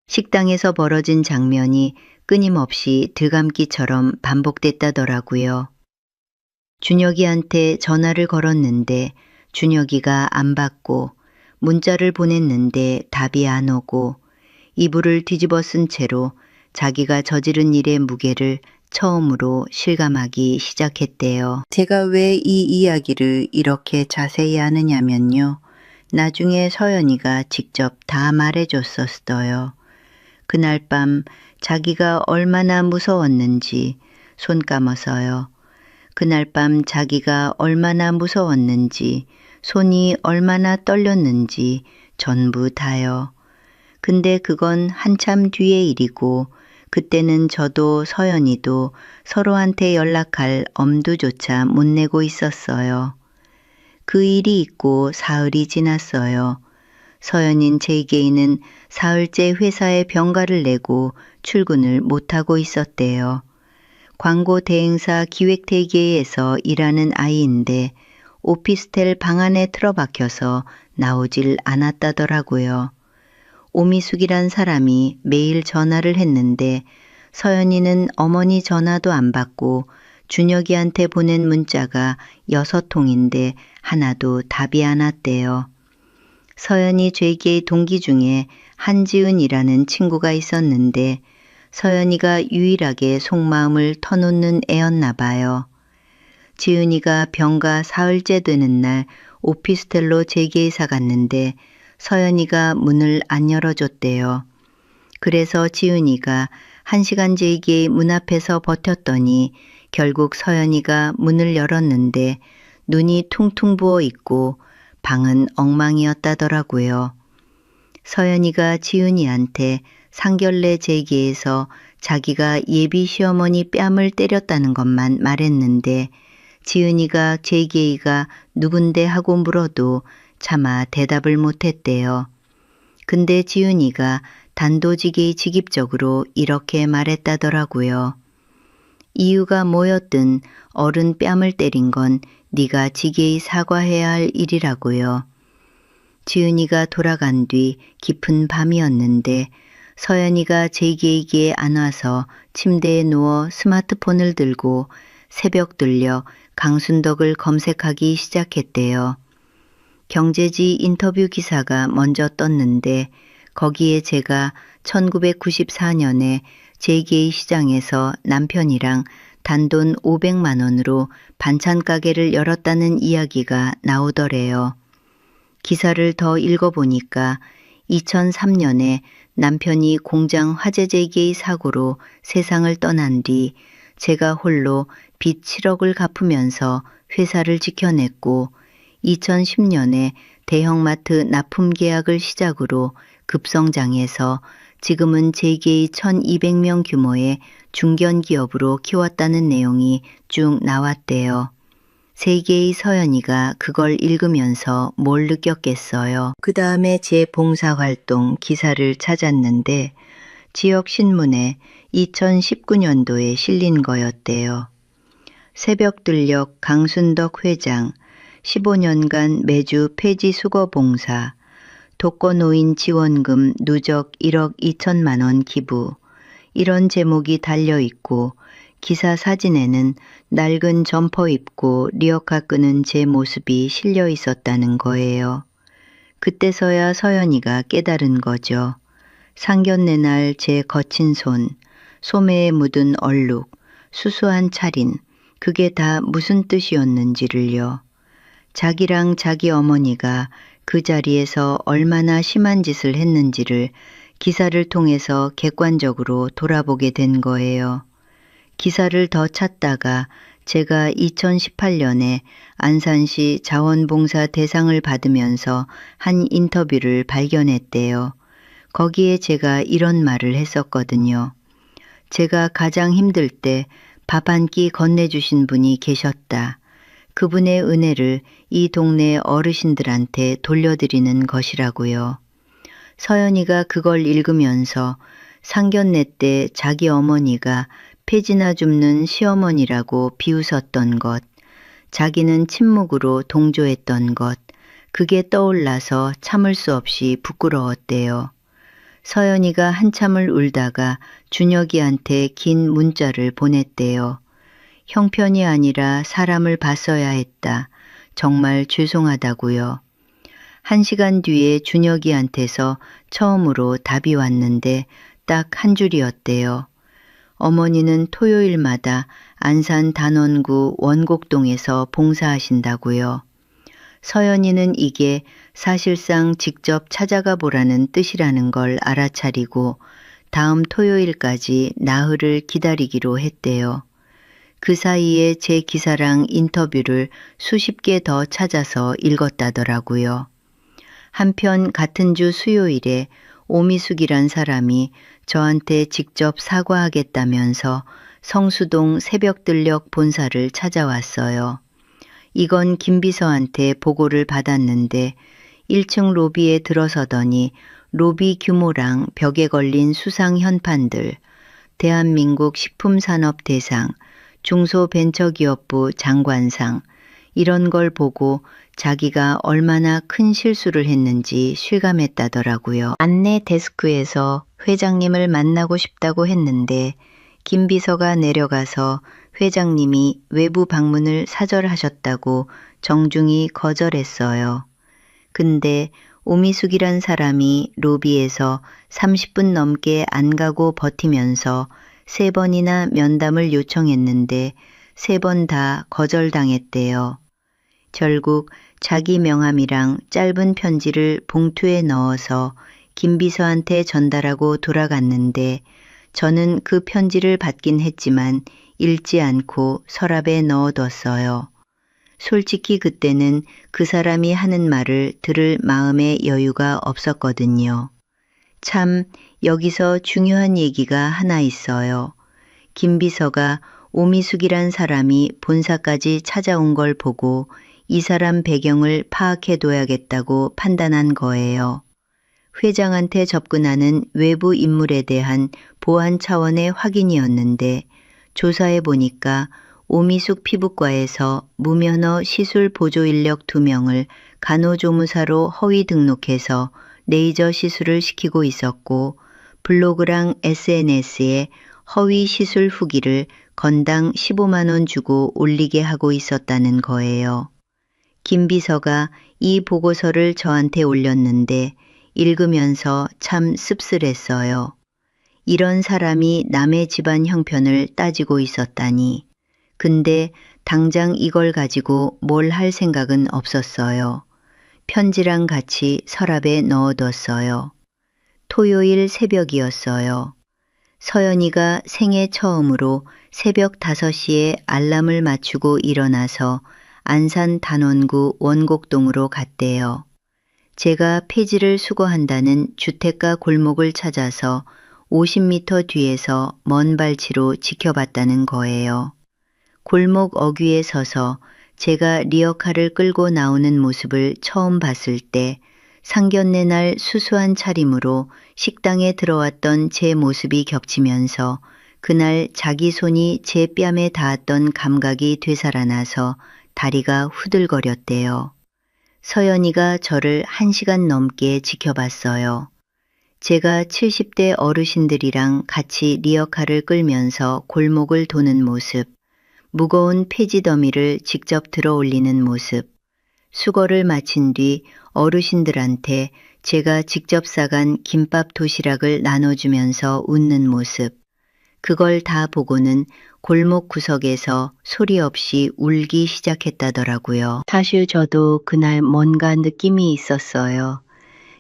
식당에서 벌어진 장면이 끊임없이 들감기처럼 반복됐다더라고요. 준혁이한테 전화를 걸었는데 준혁이가 안 받고 문자를 보냈는데 답이 안 오고 이불을 뒤집어 쓴 채로 자기가 저지른 일의 무게를 처음으로 실감하기 시작했대요. 제가 왜 이 이야기를 이렇게 자세히 하느냐면요. 나중에 서연이가 직접 다 말해줬었어요. 그날 밤 자기가 얼마나 무서웠는지 손 감아서요. 그날 밤 자기가 얼마나 무서웠는지 손이 얼마나 떨렸는지 전부 다요. 근데 그건 한참 뒤의 일이고 그때는 저도 서연이도 서로한테 연락할 엄두조차 못 내고 있었어요. 그 일이 있고 사흘이 지났어요. 서연인 제이게이는 사흘째 회사에 병가를 내고 출근을 못하고 있었대요. 광고 대행사 기획대기에서 일하는 아이인데 오피스텔 방 안에 틀어박혀서 나오질 않았다더라고요. 오미숙이란 사람이 매일 전화를 했는데 서연이는 어머니 전화도 안 받고 준혁이한테 보낸 문자가 6통인데 하나도 답이 안 왔대요. 서연이 죄기의 동기 중에 한지은이라는 친구가 있었는데 서연이가 유일하게 속마음을 터놓는 애였나 봐요. 지은이가 병가 사흘째 되는 날 오피스텔로 재계이사 갔는데 서연이가 문을 안 열어줬대요. 그래서 지은이가 1시간 제게 문 앞에서 버텼더니 결국 서연이가 문을 열었는데 눈이 퉁퉁 부어 있고 방은 엉망이었다더라고요. 서연이가 지은이한테 상견례 재개에서 자기가 예비 시어머니 뺨을 때렸다는 것만 말했는데 지은이가 재개이가 누군데 하고 물어도 차마 대답을 못했대요. 근데 지은이가 단도직입적으로 이렇게 말했다더라고요. 이유가 뭐였든 어른 뺨을 때린 건 네가 지게이 사과해야 할 일이라고요. 지은이가 돌아간 뒤 깊은 밤이었는데 서연이가 재계에게 안 와서 침대에 누워 스마트폰을 들고 새벽 들려 강순덕을 검색하기 시작했대요. 경제지 인터뷰 기사가 먼저 떴는데 거기에 제가 1994년에 재계의 시장에서 남편이랑 단돈 500만 원으로 반찬 가게를 열었다는 이야기가 나오더래요. 기사를 더 읽어보니까 2003년에 남편이 공장 화재 재개의 사고로 세상을 떠난 뒤 제가 홀로 빚 7억을 갚으면서 회사를 지켜냈고 2010년에 대형마트 납품 계약을 시작으로 급성장해서 지금은 재계의 1200명 규모의 중견기업으로 키웠다는 내용이 쭉 나왔대요. 세계의 서연이가 그걸 읽으면서 뭘 느꼈겠어요. 그 다음에 제 봉사활동 기사를 찾았는데 지역신문에 2019년도에 실린 거였대요. 새벽들녘 강순덕 회장 15년간 매주 폐지 수거 봉사 독거노인 지원금 누적 1억 2천만 원 기부 이런 제목이 달려있고 기사 사진에는 낡은 점퍼 입고 리어카 끄는 제 모습이 실려 있었다는 거예요. 그때서야 서연이가 깨달은 거죠. 상견례 날 제 거친 손, 소매에 묻은 얼룩, 수수한 차린, 그게 다 무슨 뜻이었는지를요. 자기랑 자기 어머니가 그 자리에서 얼마나 심한 짓을 했는지를 기사를 통해서 객관적으로 돌아보게 된 거예요. 기사를 더 찾다가 제가 2018년에 안산시 자원봉사 대상을 받으면서 한 인터뷰를 발견했대요. 거기에 제가 이런 말을 했었거든요. 제가 가장 힘들 때 밥 한 끼 건네주신 분이 계셨다. 그분의 은혜를 이 동네 어르신들한테 돌려드리는 것이라고요. 서연이가 그걸 읽으면서 상견례 때 자기 어머니가 폐지나 줍는 시어머니라고 비웃었던 것, 자기는 침묵으로 동조했던 것, 그게 떠올라서 참을 수 없이 부끄러웠대요. 서연이가 한참을 울다가 준혁이한테 긴 문자를 보냈대요. 형편이 아니라 사람을 봤어야 했다. 정말 죄송하다고요. 1시간 뒤에 준혁이한테서 처음으로 답이 왔는데 딱 한 줄이었대요. 어머니는 토요일마다 안산 단원구 원곡동에서 봉사하신다고요. 서연이는 이게 사실상 직접 찾아가 보라는 뜻이라는 걸 알아차리고 다음 토요일까지 나흘을 기다리기로 했대요. 그 사이에 제 기사랑 인터뷰를 수십 개 더 찾아서 읽었다더라고요. 한편 같은 주 수요일에 오미숙이란 사람이 저한테 직접 사과하겠다면서 성수동 새벽들녘 본사를 찾아왔어요. 이건 김비서한테 보고를 받았는데 1층 로비에 들어서더니 로비 규모랑 벽에 걸린 수상 현판들, 대한민국 식품산업대상, 중소벤처기업부 장관상 이런 걸 보고 자기가 얼마나 큰 실수를 했는지 실감했다더라고요. 안내 데스크에서 회장님을 만나고 싶다고 했는데 김 비서가 내려가서 회장님이 외부 방문을 사절하셨다고 정중히 거절했어요. 근데 오미숙이란 사람이 로비에서 30분 넘게 안 가고 버티면서 3번이나 면담을 요청했는데 3번 다 거절당했대요. 결국 자기 명함이랑 짧은 편지를 봉투에 넣어서 김 비서한테 전달하고 돌아갔는데 저는 그 편지를 받긴 했지만 읽지 않고 서랍에 넣어뒀어요. 솔직히 그때는 그 사람이 하는 말을 들을 마음의 여유가 없었거든요. 참 여기서 중요한 얘기가 하나 있어요. 김 비서가 오미숙이란 사람이 본사까지 찾아온 걸 보고 이 사람 배경을 파악해둬야겠다고 판단한 거예요. 회장한테 접근하는 외부 인물에 대한 보안 차원의 확인이었는데 조사해 보니까 오미숙 피부과에서 무면허 시술 보조 인력 2명을 간호조무사로 허위 등록해서 레이저 시술을 시키고 있었고 블로그랑 SNS에 허위 시술 후기를 건당 15만 원 주고 올리게 하고 있었다는 거예요. 김 비서가 이 보고서를 저한테 올렸는데 읽으면서 참 씁쓸했어요. 이런 사람이 남의 집안 형편을 따지고 있었다니. 근데 당장 이걸 가지고 뭘 할 생각은 없었어요. 편지랑 같이 서랍에 넣어뒀어요. 토요일 새벽이었어요. 서연이가 생애 처음으로 새벽 5시에 알람을 맞추고 일어나서 안산 단원구 원곡동으로 갔대요. 제가 폐지를 수거한다는 주택가 골목을 찾아서 50m 뒤에서 먼 발치로 지켜봤다는 거예요. 골목 어귀에 서서 제가 리어카를 끌고 나오는 모습을 처음 봤을 때 상견례 날 수수한 차림으로 식당에 들어왔던 제 모습이 겹치면서 그날 자기 손이 제 뺨에 닿았던 감각이 되살아나서 다리가 후들거렸대요. 서연이가 저를 1시간 넘게 지켜봤어요. 제가 70대 어르신들이랑 같이 리어카를 끌면서 골목을 도는 모습, 무거운 폐지 더미를 직접 들어 올리는 모습, 수거를 마친 뒤 어르신들한테 제가 직접 싸간 김밥 도시락을 나눠주면서 웃는 모습, 그걸 다 보고는 골목 구석에서 소리 없이 울기 시작했다더라고요. 사실 저도 그날 뭔가 느낌이 있었어요.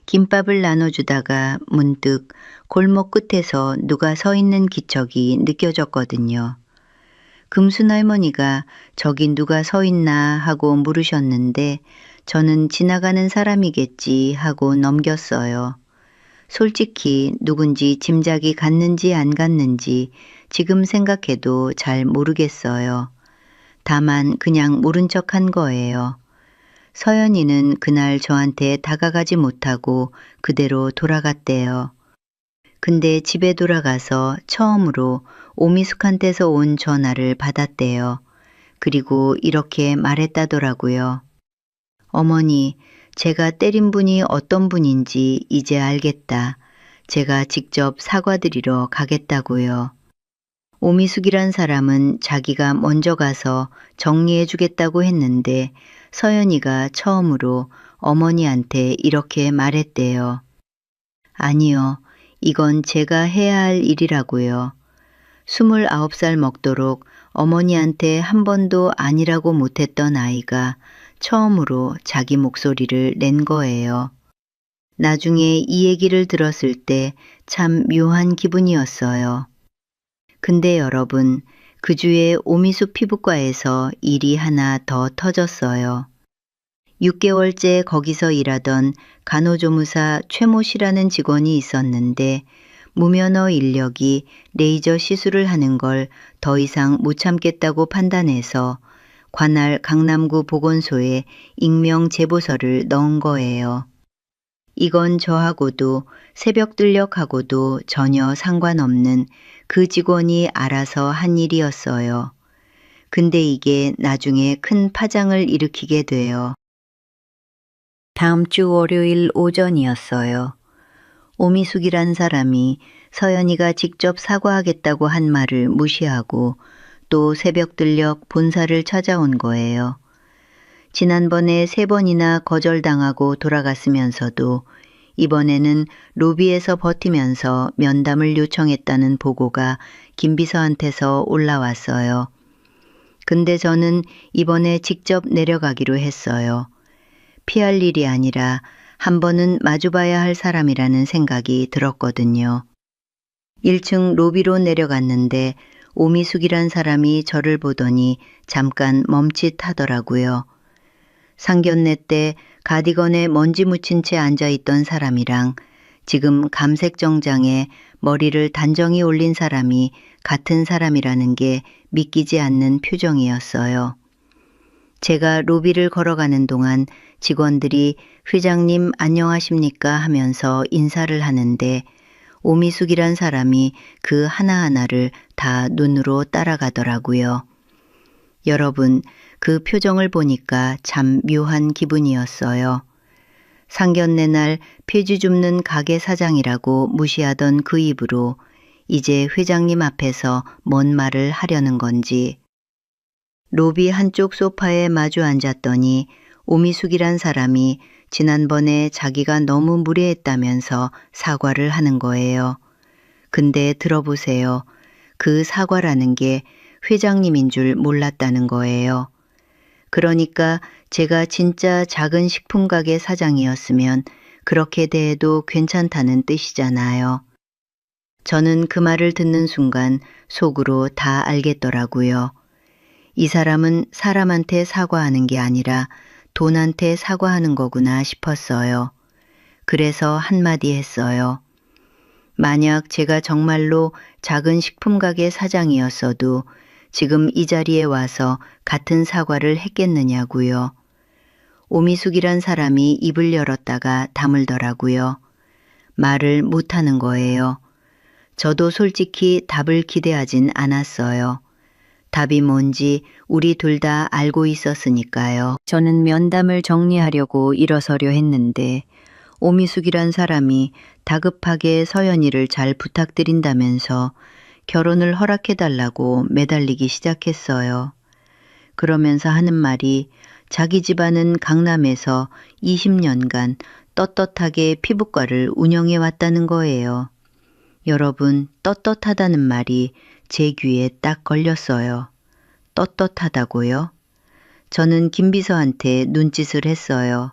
김밥을 나눠주다가 문득 골목 끝에서 누가 서 있는 기척이 느껴졌거든요. 금순 할머니가 저기 누가 서 있나 하고 물으셨는데 저는 지나가는 사람이겠지 하고 넘겼어요. 솔직히 누군지 짐작이 갔는지 안 갔는지 지금 생각해도 잘 모르겠어요. 다만 그냥 모른 척한 거예요. 서연이는 그날 저한테 다가가지 못하고 그대로 돌아갔대요. 근데 집에 돌아가서 처음으로 오미숙한테서 온 전화를 받았대요. 그리고 이렇게 말했다더라고요. 어머니, 제가 때린 분이 어떤 분인지 이제 알겠다. 제가 직접 사과드리러 가겠다고요. 오미숙이란 사람은 자기가 먼저 가서 정리해 주겠다고 했는데 서연이가 처음으로 어머니한테 이렇게 말했대요. 아니요, 이건 제가 해야 할 일이라고요. 29살 먹도록 어머니한테 한 번도 아니라고 못했던 아이가 처음으로 자기 목소리를 낸 거예요. 나중에 이 얘기를 들었을 때 참 묘한 기분이었어요. 근데 여러분, 그 주에 오미숙 피부과에서 일이 하나 더 터졌어요. 6개월째 거기서 일하던 간호조무사 최모 씨라는 직원이 있었는데 무면허 인력이 레이저 시술을 하는 걸 더 이상 못 참겠다고 판단해서 관할 강남구 보건소에 익명 제보서를 넣은 거예요. 이건 저하고도 새벽 들녘하고도 전혀 상관없는 그 직원이 알아서 한 일이었어요. 근데 이게 나중에 큰 파장을 일으키게 돼요. 다음 주 월요일 오전이었어요. 오미숙이란 사람이 서연이가 직접 사과하겠다고 한 말을 무시하고 또 새벽 들녘 본사를 찾아온 거예요. 지난번에 3번이나 거절당하고 돌아갔으면서도 이번에는 로비에서 버티면서 면담을 요청했다는 보고가 김 비서한테서 올라왔어요. 근데 저는 이번에 직접 내려가기로 했어요. 피할 일이 아니라 한 번은 마주봐야 할 사람이라는 생각이 들었거든요. 1층 로비로 내려갔는데 오미숙이란 사람이 저를 보더니 잠깐 멈칫하더라고요. 상견례 때 가디건에 먼지 묻힌 채 앉아있던 사람이랑 지금 감색 정장에 머리를 단정히 올린 사람이 같은 사람이라는 게 믿기지 않는 표정이었어요. 제가 로비를 걸어가는 동안 직원들이 회장님 안녕하십니까 하면서 인사를 하는데 오미숙이란 사람이 그 하나하나를 다 눈으로 따라가더라고요. 여러분, 그 표정을 보니까 참 묘한 기분이었어요. 상견례 날 폐지 줍는 가게 사장이라고 무시하던 그 입으로 이제 회장님 앞에서 뭔 말을 하려는 건지. 로비 한쪽 소파에 마주 앉았더니 오미숙이란 사람이 지난번에 자기가 너무 무례했다면서 사과를 하는 거예요. 근데 들어보세요. 그 사과라는 게 회장님인 줄 몰랐다는 거예요. 그러니까 제가 진짜 작은 식품 가게 사장이었으면 그렇게 대해도 괜찮다는 뜻이잖아요. 저는 그 말을 듣는 순간 속으로 다 알겠더라고요. 이 사람은 사람한테 사과하는 게 아니라 돈한테 사과하는 거구나 싶었어요. 그래서 한마디 했어요. 만약 제가 정말로 작은 식품 가게 사장이었어도 지금 이 자리에 와서 같은 사과를 했겠느냐고요. 오미숙이란 사람이 입을 열었다가 다물더라고요. 말을 못하는 거예요. 저도 솔직히 답을 기대하진 않았어요. 답이 뭔지 우리 둘 다 알고 있었으니까요. 저는 면담을 정리하려고 일어서려 했는데 오미숙이란 사람이 다급하게 서연이를 잘 부탁드린다면서 결혼을 허락해달라고 매달리기 시작했어요. 그러면서 하는 말이 자기 집안은 강남에서 20년간 떳떳하게 피부과를 운영해 왔다는 거예요. 여러분, 떳떳하다는 말이 제 귀에 딱 걸렸어요. 떳떳하다고요? 저는 김 비서한테 눈짓을 했어요.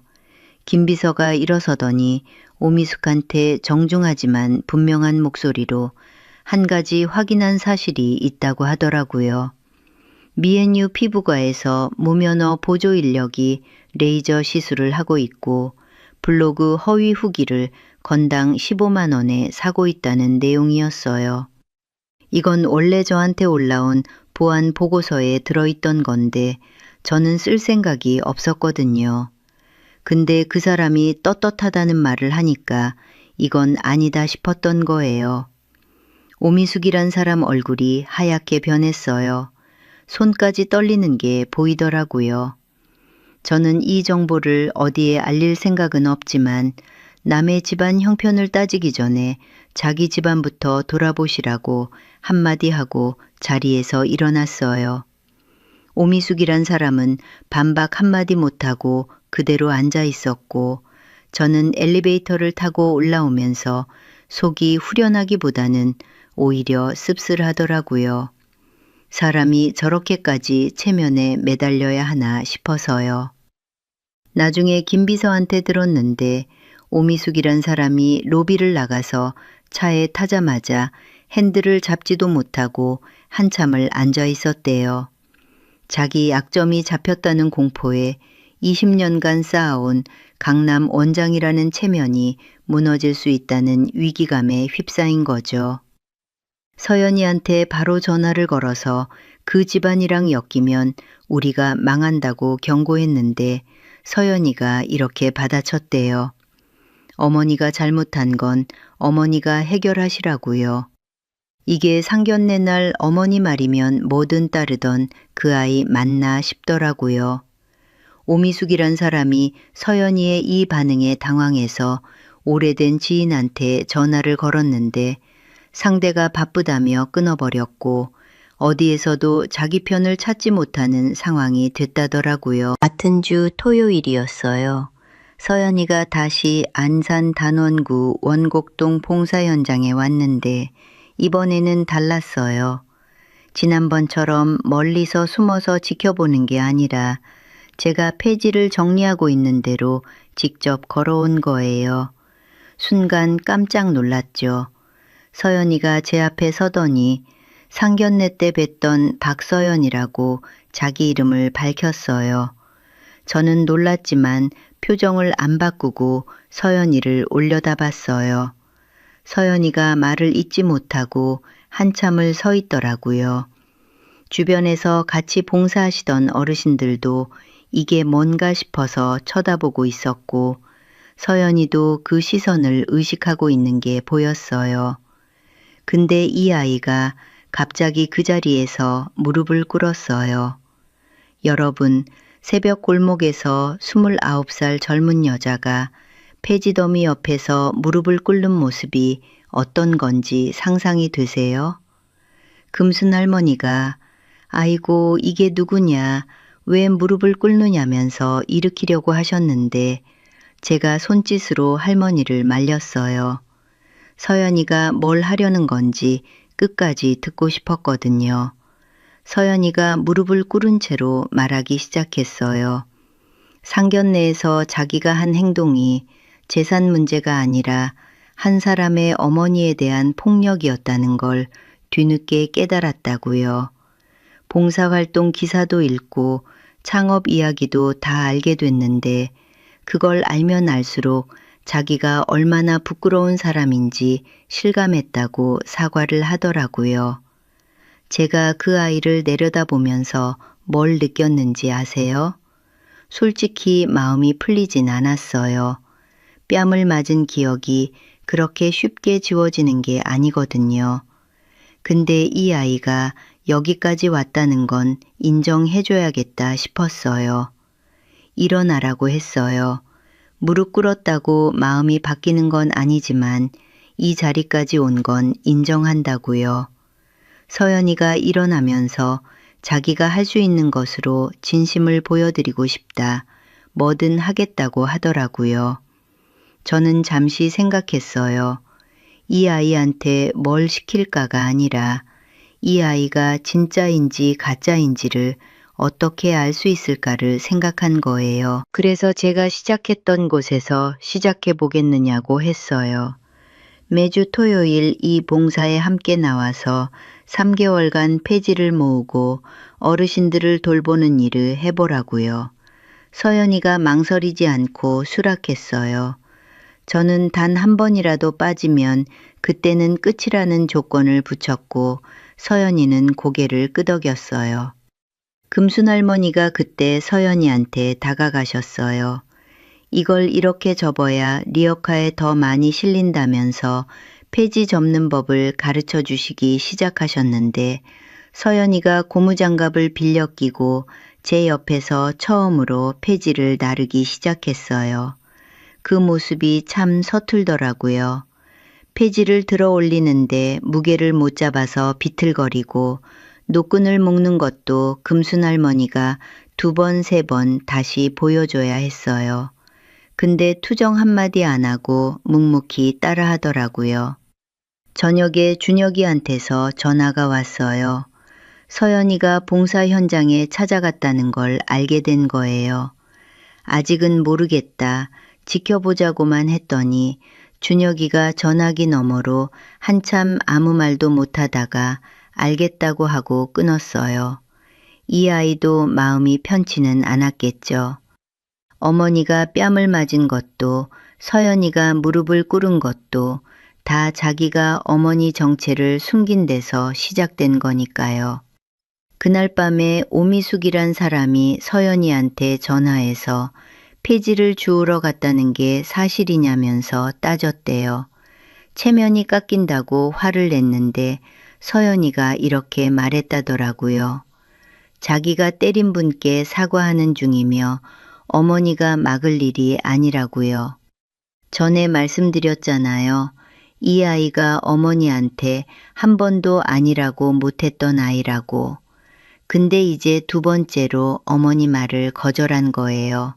김 비서가 일어서더니 오미숙한테 정중하지만 분명한 목소리로 한 가지 확인한 사실이 있다고 하더라고요. 미앤유 피부과에서 무면허 보조 인력이 레이저 시술을 하고 있고 블로그 허위 후기를 건당 15만 원에 사고 있다는 내용이었어요. 이건 원래 저한테 올라온 보안 보고서에 들어있던 건데 저는 쓸 생각이 없었거든요. 근데 그 사람이 떳떳하다는 말을 하니까 이건 아니다 싶었던 거예요. 오미숙이란 사람 얼굴이 하얗게 변했어요. 손까지 떨리는 게 보이더라고요. 저는 이 정보를 어디에 알릴 생각은 없지만 남의 집안 형편을 따지기 전에 자기 집안부터 돌아보시라고 한마디 하고 자리에서 일어났어요. 오미숙이란 사람은 반박 한마디 못하고 그대로 앉아 있었고 저는 엘리베이터를 타고 올라오면서 속이 후련하기보다는 오히려 씁쓸하더라고요. 사람이 저렇게까지 체면에 매달려야 하나 싶어서요. 나중에 김 비서한테 들었는데 오미숙이란 사람이 로비를 나가서 차에 타자마자 핸들을 잡지도 못하고 한참을 앉아 있었대요. 자기 약점이 잡혔다는 공포에 20년간 쌓아온 강남 원장이라는 체면이 무너질 수 있다는 위기감에 휩싸인 거죠. 서연이한테 바로 전화를 걸어서 그 집안이랑 엮이면 우리가 망한다고 경고했는데 서연이가 이렇게 받아쳤대요. 어머니가 잘못한 건 어머니가 해결하시라고요. 이게 상견례 날 어머니 말이면 뭐든 따르던 그 아이 맞나 싶더라고요. 오미숙이란 사람이 서연이의 이 반응에 당황해서 오래된 지인한테 전화를 걸었는데 상대가 바쁘다며 끊어버렸고 어디에서도 자기 편을 찾지 못하는 상황이 됐다더라고요. 같은 주 토요일이었어요. 서연이가 다시 안산 단원구 원곡동 봉사 현장에 왔는데 이번에는 달랐어요. 지난번처럼 멀리서 숨어서 지켜보는 게 아니라 제가 폐지를 정리하고 있는 대로 직접 걸어온 거예요. 순간 깜짝 놀랐죠. 서연이가 제 앞에 서더니 상견례 때 뵀던 박서연이라고 자기 이름을 밝혔어요. 저는 놀랐지만 표정을 안 바꾸고 서연이를 올려다봤어요. 서연이가 말을 잇지 못하고 한참을 서 있더라고요. 주변에서 같이 봉사하시던 어르신들도 이게 뭔가 싶어서 쳐다보고 있었고 서연이도 그 시선을 의식하고 있는 게 보였어요. 근데 이 아이가 갑자기 그 자리에서 무릎을 꿇었어요. 여러분, 새벽 골목에서 29살 젊은 여자가 폐지더미 옆에서 무릎을 꿇는 모습이 어떤 건지 상상이 되세요? 금순 할머니가 아이고 이게 누구냐, 왜 무릎을 꿇느냐면서 일으키려고 하셨는데 제가 손짓으로 할머니를 말렸어요. 서연이가 뭘 하려는 건지 끝까지 듣고 싶었거든요. 서연이가 무릎을 꿇은 채로 말하기 시작했어요. 상견례에서 자기가 한 행동이 재산 문제가 아니라 한 사람의 어머니에 대한 폭력이었다는 걸 뒤늦게 깨달았다고요. 봉사활동 기사도 읽고 창업 이야기도 다 알게 됐는데 그걸 알면 알수록 자기가 얼마나 부끄러운 사람인지 실감했다고 사과를 하더라고요. 제가 그 아이를 내려다보면서 뭘 느꼈는지 아세요? 솔직히 마음이 풀리진 않았어요. 뺨을 맞은 기억이 그렇게 쉽게 지워지는 게 아니거든요. 근데 이 아이가 여기까지 왔다는 건 인정해줘야겠다 싶었어요. 일어나라고 했어요. 무릎 꿇었다고 마음이 바뀌는 건 아니지만 이 자리까지 온 건 인정한다고요. 서연이가 일어나면서 자기가 할 수 있는 것으로 진심을 보여드리고 싶다. 뭐든 하겠다고 하더라고요. 저는 잠시 생각했어요. 이 아이한테 뭘 시킬까가 아니라 이 아이가 진짜인지 가짜인지를 어떻게 알 수 있을까를 생각한 거예요. 그래서 제가 시작했던 곳에서 시작해 보겠느냐고 했어요. 매주 토요일 이 봉사에 함께 나와서 3개월간 폐지를 모으고 어르신들을 돌보는 일을 해보라고요. 서연이가 망설이지 않고 수락했어요. 저는 단 한 번이라도 빠지면 그때는 끝이라는 조건을 붙였고 서연이는 고개를 끄덕였어요. 금순 할머니가 그때 서연이한테 다가가셨어요. 이걸 이렇게 접어야 리어카에 더 많이 실린다면서 폐지 접는 법을 가르쳐 주시기 시작하셨는데 서연이가 고무장갑을 빌려 끼고 제 옆에서 처음으로 폐지를 나르기 시작했어요. 그 모습이 참 서툴더라고요. 폐지를 들어 올리는데 무게를 못 잡아서 비틀거리고 노끈을 묶는 것도 금순 할머니가 2번, 3번 다시 보여줘야 했어요. 근데 투정 한마디 안 하고 묵묵히 따라 하더라고요. 저녁에 준혁이한테서 전화가 왔어요. 서연이가 봉사 현장에 찾아갔다는 걸 알게 된 거예요. 아직은 모르겠다. 지켜보자고만 했더니 준혁이가 전화기 너머로 한참 아무 말도 못하다가 알겠다고 하고 끊었어요. 이 아이도 마음이 편치는 않았겠죠. 어머니가 뺨을 맞은 것도 서연이가 무릎을 꿇은 것도 다 자기가 어머니 정체를 숨긴 데서 시작된 거니까요. 그날 밤에 오미숙이란 사람이 서연이한테 전화해서 폐지를 주우러 갔다는 게 사실이냐면서 따졌대요. 체면이 깎인다고 화를 냈는데 서연이가 이렇게 말했다더라고요. 자기가 때린 분께 사과하는 중이며 어머니가 막을 일이 아니라고요. 전에 말씀드렸잖아요. 이 아이가 어머니한테 한 번도 아니라고 못했던 아이라고. 근데 이제 두 번째로 어머니 말을 거절한 거예요.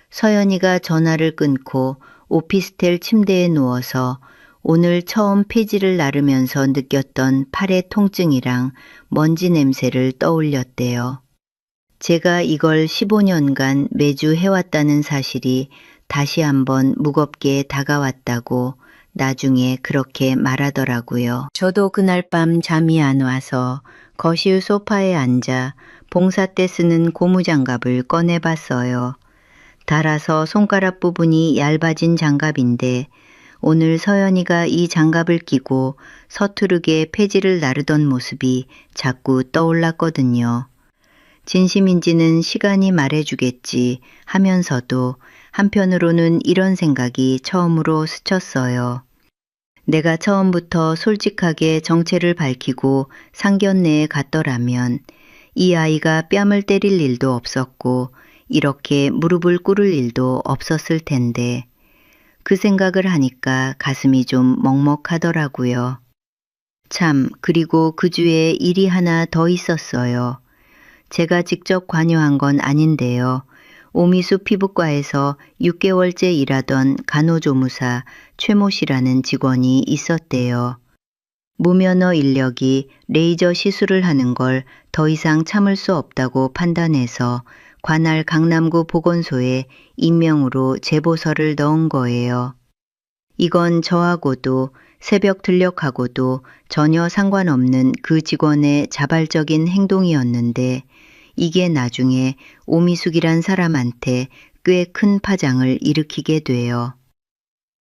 서연이가 전화를 끊고 오피스텔 침대에 누워서 오늘 처음 폐지를 나르면서 느꼈던 팔의 통증이랑 먼지 냄새를 떠올렸대요. 제가 이걸 15년간 매주 해왔다는 사실이 다시 한번 무겁게 다가왔다고 나중에 그렇게 말하더라고요. 저도 그날 밤 잠이 안 와서 거실 소파에 앉아 봉사 때 쓰는 고무장갑을 꺼내봤어요. 달아서 손가락 부분이 얇아진 장갑인데 오늘 서연이가 이 장갑을 끼고 서투르게 폐지를 나르던 모습이 자꾸 떠올랐거든요. 진심인지는 시간이 말해주겠지 하면서도 한편으로는 이런 생각이 처음으로 스쳤어요. 내가 처음부터 솔직하게 정체를 밝히고 상견례에 갔더라면 이 아이가 뺨을 때릴 일도 없었고 이렇게 무릎을 꿇을 일도 없었을 텐데 그 생각을 하니까 가슴이 좀 먹먹하더라고요. 참, 그리고 그 주에 일이 하나 더 있었어요. 제가 직접 관여한 건 아닌데요. 오미수 피부과에서 6개월째 일하던 간호조무사 최모 씨라는 직원이 있었대요. 무면허 인력이 레이저 시술을 하는 걸 더 이상 참을 수 없다고 판단해서 관할 강남구 보건소에 익명으로 제보서를 넣은 거예요. 이건 저하고도 새벽 들녘하고도 전혀 상관없는 그 직원의 자발적인 행동이었는데 이게 나중에 오미숙이란 사람한테 꽤 큰 파장을 일으키게 돼요.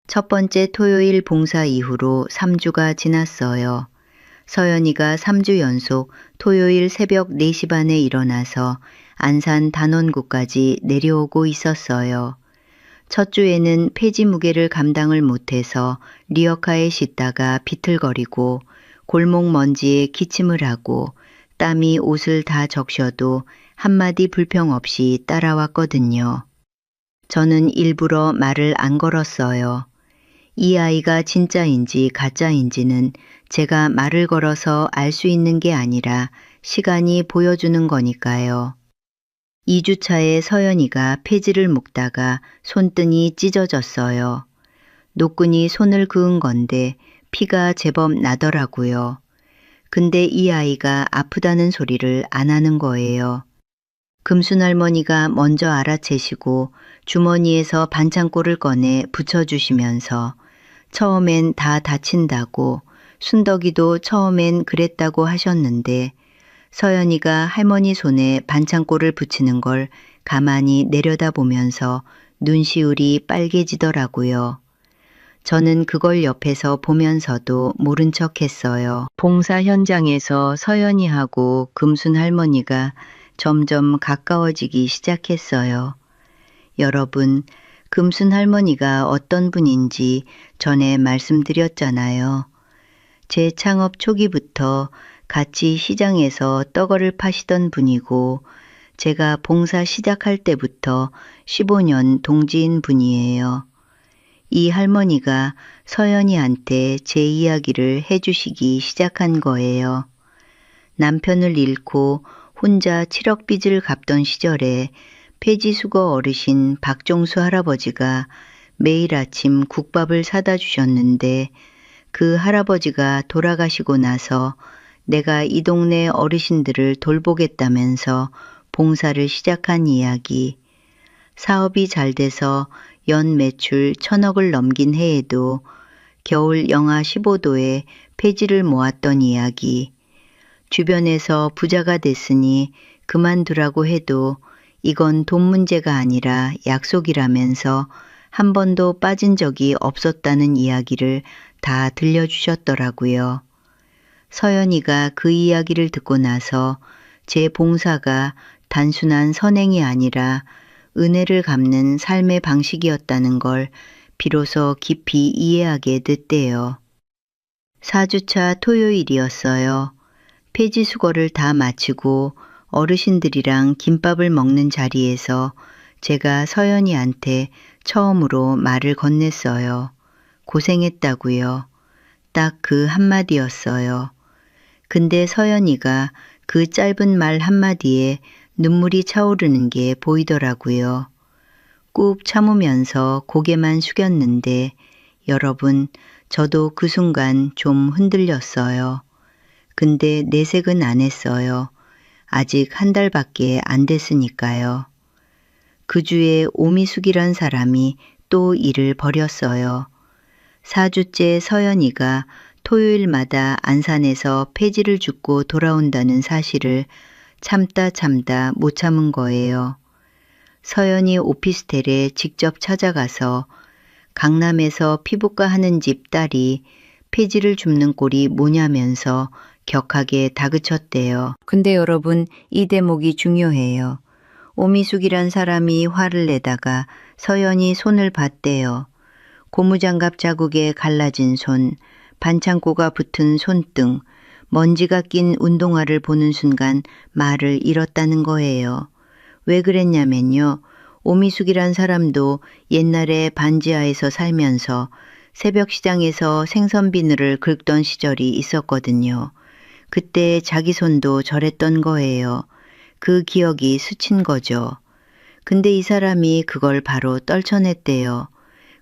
첫 번째 토요일 봉사 이후로 3주가 지났어요. 서연이가 3주 연속 토요일 새벽 4시 반에 일어나서 안산 단원구까지 내려오고 있었어요. 첫 주에는 폐지 무게를 감당을 못해서 리어카에 싣다가 비틀거리고 골목 먼지에 기침을 하고 땀이 옷을 다 적셔도 한마디 불평 없이 따라왔거든요. 저는 일부러 말을 안 걸었어요. 이 아이가 진짜인지 가짜인지는 제가 말을 걸어서 알 수 있는 게 아니라 시간이 보여주는 거니까요. 2주차에 서연이가 폐지를 묶다가 손등이 찢어졌어요. 노끈이 손을 그은 건데 피가 제법 나더라고요. 근데 이 아이가 아프다는 소리를 안 하는 거예요. 금순할머니가 먼저 알아채시고 주머니에서 반창고를 꺼내 붙여주시면서 처음엔 다 다친다고 순덕이도 처음엔 그랬다고 하셨는데 서연이가 할머니 손에 반창고를 붙이는 걸 가만히 내려다보면서 눈시울이 빨개지더라고요. 저는 그걸 옆에서 보면서도 모른 척 했어요. 봉사 현장에서 서연이하고 금순 할머니가 점점 가까워지기 시작했어요. 여러분, 금순 할머니가 어떤 분인지 전에 말씀드렸잖아요. 제 창업 초기부터 같이 시장에서 떡어를 파시던 분이고 제가 봉사 시작할 때부터 15년 동지인 분이에요. 이 할머니가 서연이한테 제 이야기를 해주시기 시작한 거예요. 남편을 잃고 혼자 7억 빚을 갚던 시절에 폐지수거 어르신 박종수 할아버지가 매일 아침 국밥을 사다 주셨는데 그 할아버지가 돌아가시고 나서 내가 이 동네 어르신들을 돌보겠다면서 봉사를 시작한 이야기. 사업이 잘 돼서 연 매출 1,000억을 넘긴 해에도 겨울 영하 15도에 폐지를 모았던 이야기. 주변에서 부자가 됐으니 그만두라고 해도 이건 돈 문제가 아니라 약속이라면서 한 번도 빠진 적이 없었다는 이야기를 다 들려주셨더라고요. 서연이가 그 이야기를 듣고 나서 제 봉사가 단순한 선행이 아니라 은혜를 갚는 삶의 방식이었다는 걸 비로소 깊이 이해하게 됐대요. 4주차 토요일이었어요. 폐지 수거를 다 마치고 어르신들이랑 김밥을 먹는 자리에서 제가 서연이한테 처음으로 말을 건넸어요. 고생했다고요. 딱 그 한마디였어요. 근데 서연이가 그 짧은 말 한마디에 눈물이 차오르는 게 보이더라고요. 꾹 참으면서 고개만 숙였는데 여러분, 저도 그 순간 좀 흔들렸어요. 근데 내색은 안 했어요. 아직 한 달밖에 안 됐으니까요. 그 주에 오미숙이란 사람이 또 일을 벌였어요. 4주째 서연이가 토요일마다 안산에서 폐지를 줍고 돌아온다는 사실을 참다 못 참은 거예요. 서연이 오피스텔에 직접 찾아가서 강남에서 피부과 하는 집 딸이 폐지를 줍는 꼴이 뭐냐면서 격하게 다그쳤대요. 근데 여러분, 이 대목이 중요해요. 오미숙이란 사람이 화를 내다가 서연이 손을 봤대요. 고무장갑 자국에 갈라진 손, 반창고가 붙은 손등, 먼지가 낀 운동화를 보는 순간 말을 잃었다는 거예요. 왜 그랬냐면요. 오미숙이란 사람도 옛날에 반지하에서 살면서 새벽 시장에서 생선 비늘을 긁던 시절이 있었거든요. 그때 자기 손도 저랬던 거예요. 그 기억이 스친 거죠. 근데 이 사람이 그걸 바로 떨쳐냈대요.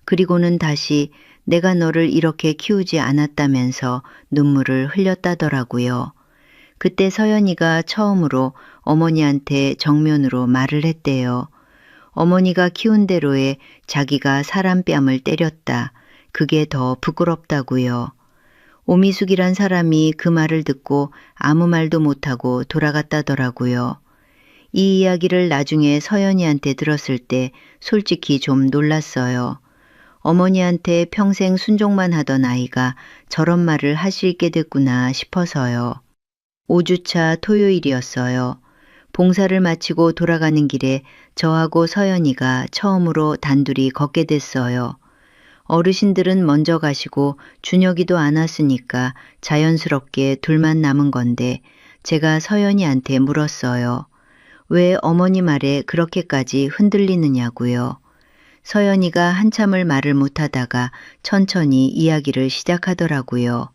그리고는 다시 내가 너를 이렇게 키우지 않았다면서 눈물을 흘렸다더라고요. 그때 서연이가 처음으로 어머니한테 정면으로 말을 했대요. 어머니가 키운 대로에 자기가 사람 뺨을 때렸다. 그게 더 부끄럽다고요. 오미숙이란 사람이 그 말을 듣고 아무 말도 못하고 돌아갔다더라고요. 이 이야기를 나중에 서연이한테 들었을 때 솔직히 좀 놀랐어요. 어머니한테 평생 순종만 하던 아이가 저런 말을 할 수 있게 됐구나 싶어서요. 5주차 토요일이었어요. 봉사를 마치고 돌아가는 길에 저하고 서연이가 처음으로 단둘이 걷게 됐어요. 어르신들은 먼저 가시고 준혁이도 안 왔으니까 자연스럽게 둘만 남은 건데 제가 서연이한테 물었어요. 왜 어머니 말에 그렇게까지 흔들리느냐고요. 서연이가 한참을 말을 못하다가 천천히 이야기를 시작하더라고요.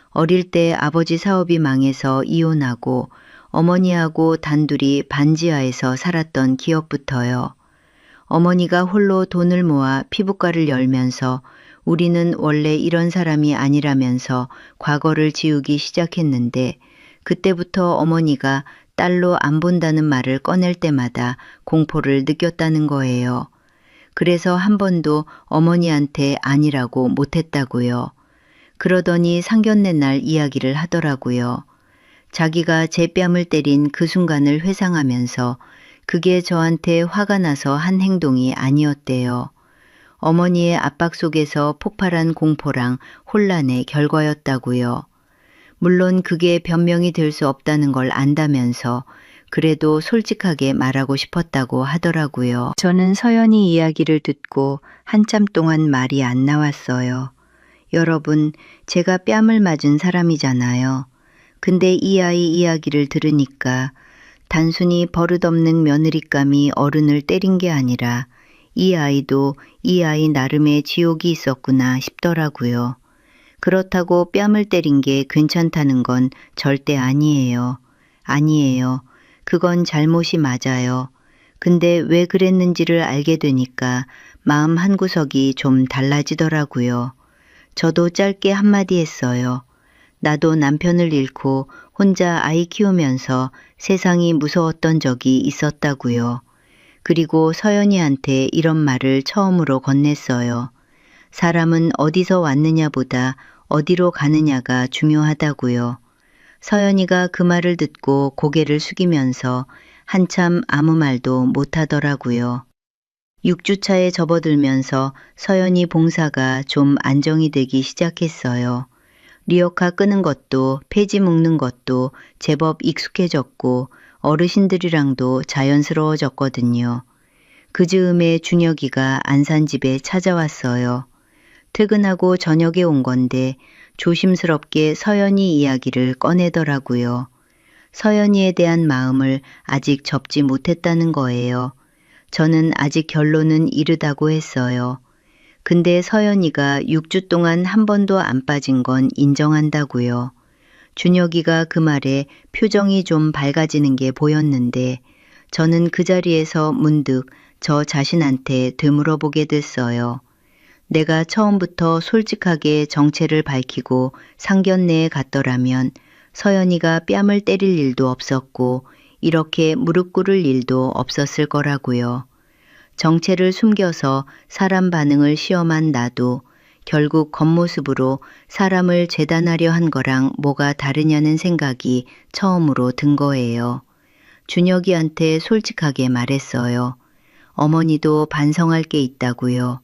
어릴 때 아버지 사업이 망해서 이혼하고 어머니하고 단둘이 반지하에서 살았던 기억부터요. 어머니가 홀로 돈을 모아 피부과를 열면서 우리는 원래 이런 사람이 아니라면서 과거를 지우기 시작했는데 그때부터 어머니가 딸로 안 본다는 말을 꺼낼 때마다 공포를 느꼈다는 거예요. 그래서 한 번도 어머니한테 아니라고 못했다고요. 그러더니 상견례 날 이야기를 하더라고요. 자기가 제 뺨을 때린 그 순간을 회상하면서 그게 저한테 화가 나서 한 행동이 아니었대요. 어머니의 압박 속에서 폭발한 공포랑 혼란의 결과였다고요. 물론 그게 변명이 될 수 없다는 걸 안다면서 그래도 솔직하게 말하고 싶었다고 하더라고요. 저는 서연이 이야기를 듣고 한참 동안 말이 안 나왔어요. 여러분, 제가 뺨을 맞은 사람이잖아요. 근데 이 아이 이야기를 들으니까 단순히 버릇없는 며느리감이 어른을 때린 게 아니라 이 아이도 이 아이 나름의 지옥이 있었구나 싶더라고요. 그렇다고 뺨을 때린 게 괜찮다는 건 절대 아니에요. 아니에요. 그건 잘못이 맞아요. 근데 왜 그랬는지를 알게 되니까 마음 한구석이 좀 달라지더라고요. 저도 짧게 한마디 했어요. 나도 남편을 잃고 혼자 아이 키우면서 세상이 무서웠던 적이 있었다고요. 그리고 서연이한테 이런 말을 처음으로 건넸어요. 사람은 어디서 왔느냐보다 어디로 가느냐가 중요하다고요. 서연이가 그 말을 듣고 고개를 숙이면서 한참 아무 말도 못하더라고요. 6주차에 접어들면서 서연이 봉사가 좀 안정이 되기 시작했어요. 리어카 끄는 것도 폐지 묶는 것도 제법 익숙해졌고 어르신들이랑도 자연스러워졌거든요. 그 즈음에 준혁이가 안산집에 찾아왔어요. 퇴근하고 저녁에 온 건데 조심스럽게 서연이 이야기를 꺼내더라고요. 서연이에 대한 마음을 아직 접지 못했다는 거예요. 저는 아직 결론은 이르다고 했어요. 근데 서연이가 6주 동안 한 번도 안 빠진 건 인정한다고요. 준혁이가 그 말에 표정이 좀 밝아지는 게 보였는데 저는 그 자리에서 문득 저 자신한테 되물어보게 됐어요. 내가 처음부터 솔직하게 정체를 밝히고 상견례에 갔더라면 서연이가 뺨을 때릴 일도 없었고 이렇게 무릎 꿇을 일도 없었을 거라고요. 정체를 숨겨서 사람 반응을 시험한 나도 결국 겉모습으로 사람을 재단하려 한 거랑 뭐가 다르냐는 생각이 처음으로 든 거예요. 준혁이한테 솔직하게 말했어요. 어머니도 반성할 게 있다고요.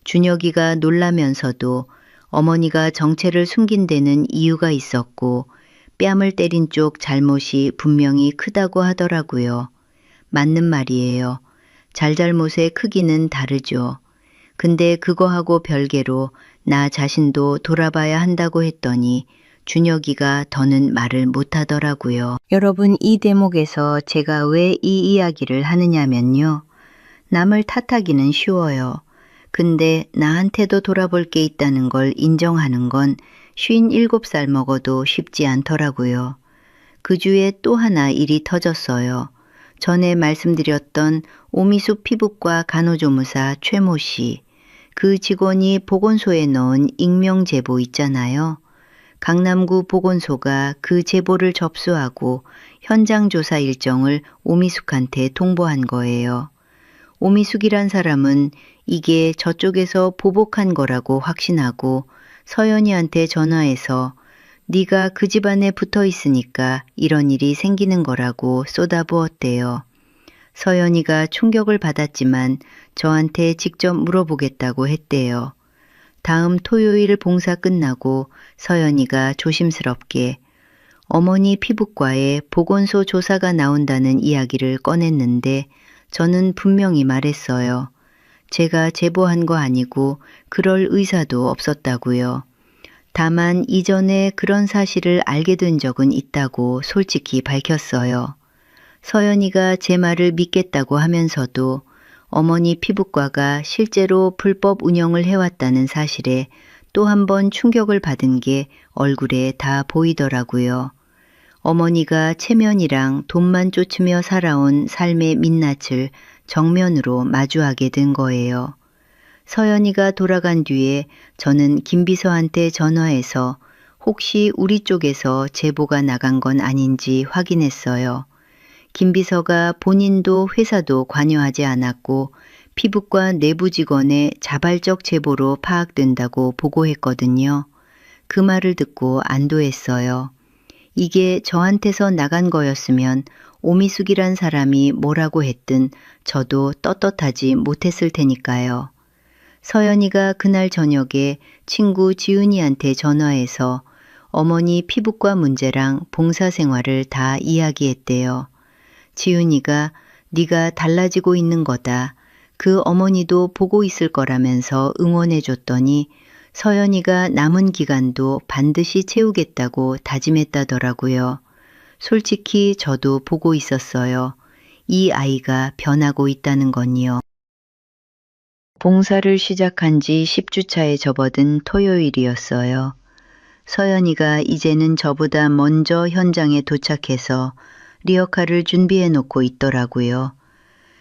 준혁이가 놀라면서도 어머니가 정체를 숨긴 데는 이유가 있었고 뺨을 때린 쪽 잘못이 분명히 크다고 하더라고요. 맞는 말이에요. 잘잘못의 크기는 다르죠. 근데 그거하고 별개로 나 자신도 돌아봐야 한다고 했더니 준혁이가 더는 말을 못하더라고요. 여러분, 이 대목에서 제가 왜 이 이야기를 하느냐면요. 남을 탓하기는 쉬워요. 근데 나한테도 돌아볼 게 있다는 걸 인정하는 건 57살 먹어도 쉽지 않더라고요. 그 주에 또 하나 일이 터졌어요. 전에 말씀드렸던 오미숙 피부과 간호조무사 최모 씨. 그 직원이 보건소에 넣은 익명 제보 있잖아요. 강남구 보건소가 그 제보를 접수하고 현장 조사 일정을 오미숙한테 통보한 거예요. 오미숙이란 사람은 이게 저쪽에서 보복한 거라고 확신하고 서연이한테 전화해서 네가 그 집안에 붙어 있으니까 이런 일이 생기는 거라고 쏟아부었대요. 서연이가 충격을 받았지만 저한테 직접 물어보겠다고 했대요. 다음 토요일 봉사 끝나고 서연이가 조심스럽게 어머니 피부과에 보건소 조사가 나온다는 이야기를 꺼냈는데 저는 분명히 말했어요. 제가 제보한 거 아니고 그럴 의사도 없었다고요. 다만 이전에 그런 사실을 알게 된 적은 있다고 솔직히 밝혔어요. 서연이가 제 말을 믿겠다고 하면서도 어머니 피부과가 실제로 불법 운영을 해왔다는 사실에 또 한 번 충격을 받은 게 얼굴에 다 보이더라고요. 어머니가 체면이랑 돈만 쫓으며 살아온 삶의 민낯을 정면으로 마주하게 된 거예요. 서연이가 돌아간 뒤에 저는 김 비서한테 전화해서 혹시 우리 쪽에서 제보가 나간 건 아닌지 확인했어요. 김 비서가 본인도 회사도 관여하지 않았고 피부과 내부 직원의 자발적 제보로 파악된다고 보고했거든요. 그 말을 듣고 안도했어요. 이게 저한테서 나간 거였으면 오미숙이란 사람이 뭐라고 했든 저도 떳떳하지 못했을 테니까요. 서연이가 그날 저녁에 친구 지은이한테 전화해서 어머니 피부과 문제랑 봉사생활을 다 이야기했대요. 지은이가 네가 달라지고 있는 거다. 그 어머니도 보고 있을 거라면서 응원해 줬더니 서연이가 남은 기간도 반드시 채우겠다고 다짐했다더라고요. 솔직히 저도 보고 있었어요. 이 아이가 변하고 있다는 건요. 봉사를 시작한 지 10주차에 접어든 토요일이었어요. 서연이가 이제는 저보다 먼저 현장에 도착해서 리어카를 준비해 놓고 있더라고요.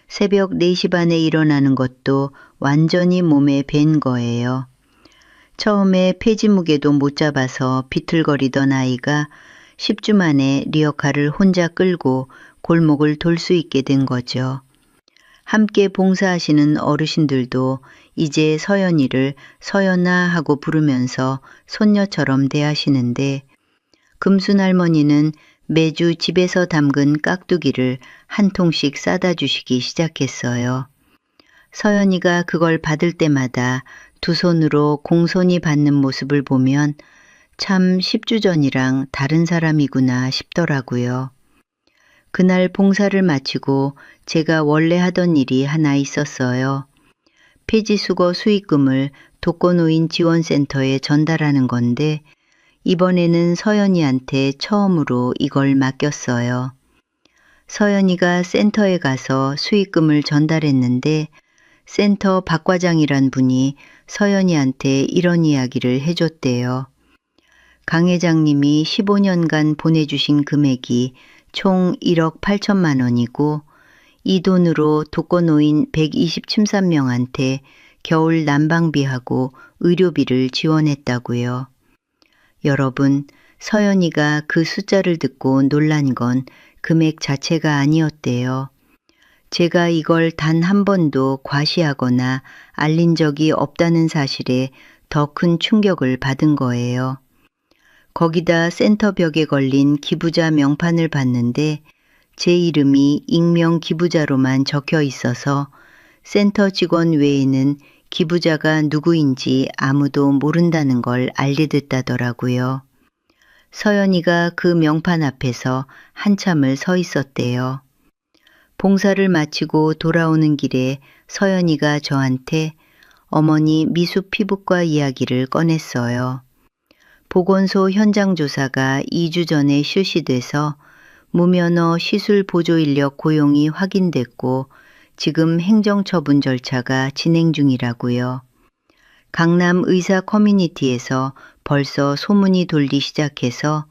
새벽 4시 반에 일어나는 것도 완전히 몸에 밴 거예요. 처음에 폐지 무게도 못 잡아서 비틀거리던 아이가 10주 만에 리어카를 혼자 끌고 골목을 돌 수 있게 된 거죠. 함께 봉사하시는 어르신들도 이제 서연이를 서연아 하고 부르면서 손녀처럼 대하시는데 금순 할머니는 매주 집에서 담근 깍두기를 한 통씩 싸다 주시기 시작했어요. 서연이가 그걸 받을 때마다 두 손으로 공손히 받는 모습을 보면 참 10주 전이랑 다른 사람이구나 싶더라고요. 그날 봉사를 마치고 제가 원래 하던 일이 하나 있었어요. 폐지수거 수익금을 독거노인 지원센터에 전달하는 건데 이번에는 서연이한테 처음으로 이걸 맡겼어요. 서연이가 센터에 가서 수익금을 전달했는데 센터 박 과장이란 분이 서연이한테 이런 이야기를 해줬대요. 강 회장님이 15년간 보내주신 금액이 총 1억 8천만 원이고 이 돈으로 독거노인 120침산명한테 겨울 난방비하고 의료비를 지원했다고요. 여러분, 서연이가 그 숫자를 듣고 놀란 건 금액 자체가 아니었대요. 제가 이걸 단 한 번도 과시하거나 알린 적이 없다는 사실에 더 큰 충격을 받은 거예요. 거기다 센터 벽에 걸린 기부자 명판을 봤는데 제 이름이 익명 기부자로만 적혀 있어서 센터 직원 외에는 기부자가 누구인지 아무도 모른다는 걸 알게 됐다더라고요. 서연이가 그 명판 앞에서 한참을 서 있었대요. 봉사를 마치고 돌아오는 길에 서연이가 저한테 어머니 미수 피부과 이야기를 꺼냈어요. 보건소 현장 조사가 2주 전에 실시돼서 무면허 시술 보조 인력 고용이 확인됐고 지금 행정처분 절차가 진행 중이라고요. 강남 의사 커뮤니티에서 벌써 소문이 돌기 시작해서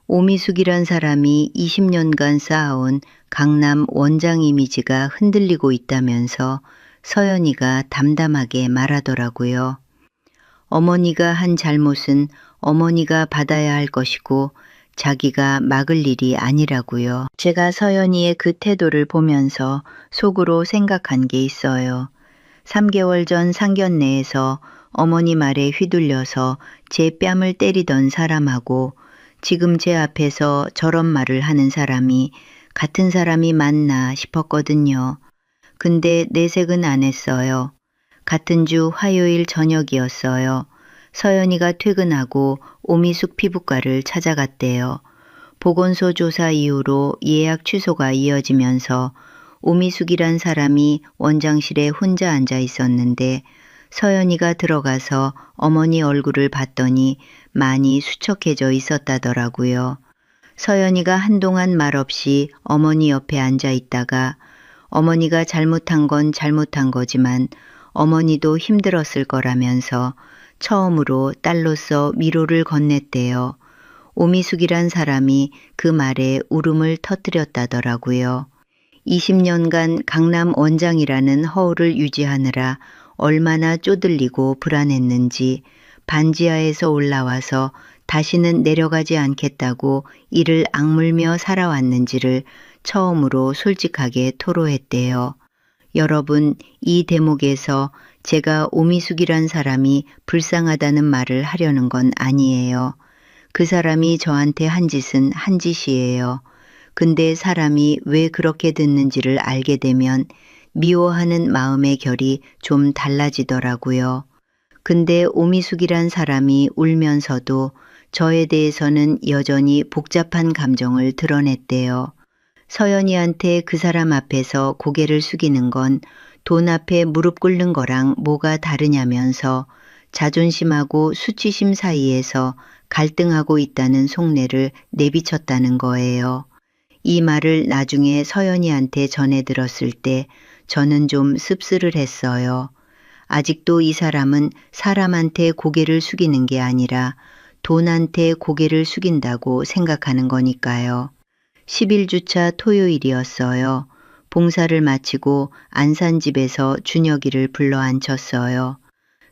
오미숙이란 사람이 20년간 쌓아온 강남 원장 이미지가 흔들리고 있다면서 서연이가 담담하게 말하더라고요. 어머니가 한 잘못은 어머니가 받아야 할 것이고 자기가 막을 일이 아니라고요. 제가 서연이의 그 태도를 보면서 속으로 생각한 게 있어요. 3개월 전 상견례에서 어머니 말에 휘둘려서 제 뺨을 때리던 사람하고 지금 제 앞에서 저런 말을 하는 사람이 같은 사람이 맞나 싶었거든요. 근데 내색은 안 했어요. 같은 주 화요일 저녁이었어요. 서연이가 퇴근하고 오미숙 피부과를 찾아갔대요. 보건소 조사 이후로 예약 취소가 이어지면서 오미숙이란 사람이 원장실에 혼자 앉아 있었는데 서연이가 들어가서 어머니 얼굴을 봤더니 많이 수척해져 있었다더라고요. 서연이가 한동안 말없이 어머니 옆에 앉아 있다가 어머니가 잘못한 건 잘못한 거지만 어머니도 힘들었을 거라면서 처음으로 딸로서 위로를 건넸대요. 오미숙이란 사람이 그 말에 울음을 터뜨렸다더라고요. 20년간 강남 원장이라는 허울을 유지하느라 얼마나 쪼들리고 불안했는지 반지하에서 올라와서 다시는 내려가지 않겠다고 이를 악물며 살아왔는지를 처음으로 솔직하게 토로했대요. 여러분, 이 대목에서 제가 오미숙이란 사람이 불쌍하다는 말을 하려는 건 아니에요. 그 사람이 저한테 한 짓은 한 짓이에요. 근데 사람이 왜 그렇게 듣는지를 알게 되면 미워하는 마음의 결이 좀 달라지더라고요. 근데 오미숙이란 사람이 울면서도 저에 대해서는 여전히 복잡한 감정을 드러냈대요. 서연이한테 그 사람 앞에서 고개를 숙이는 건 돈 앞에 무릎 꿇는 거랑 뭐가 다르냐면서 자존심하고 수치심 사이에서 갈등하고 있다는 속내를 내비쳤다는 거예요. 이 말을 나중에 서연이한테 전해 들었을 때 저는 좀 씁쓸했어요. 아직도 이 사람은 사람한테 고개를 숙이는 게 아니라 돈한테 고개를 숙인다고 생각하는 거니까요. 11주차 토요일이었어요. 봉사를 마치고 안산집에서 준혁이를 불러 앉혔어요.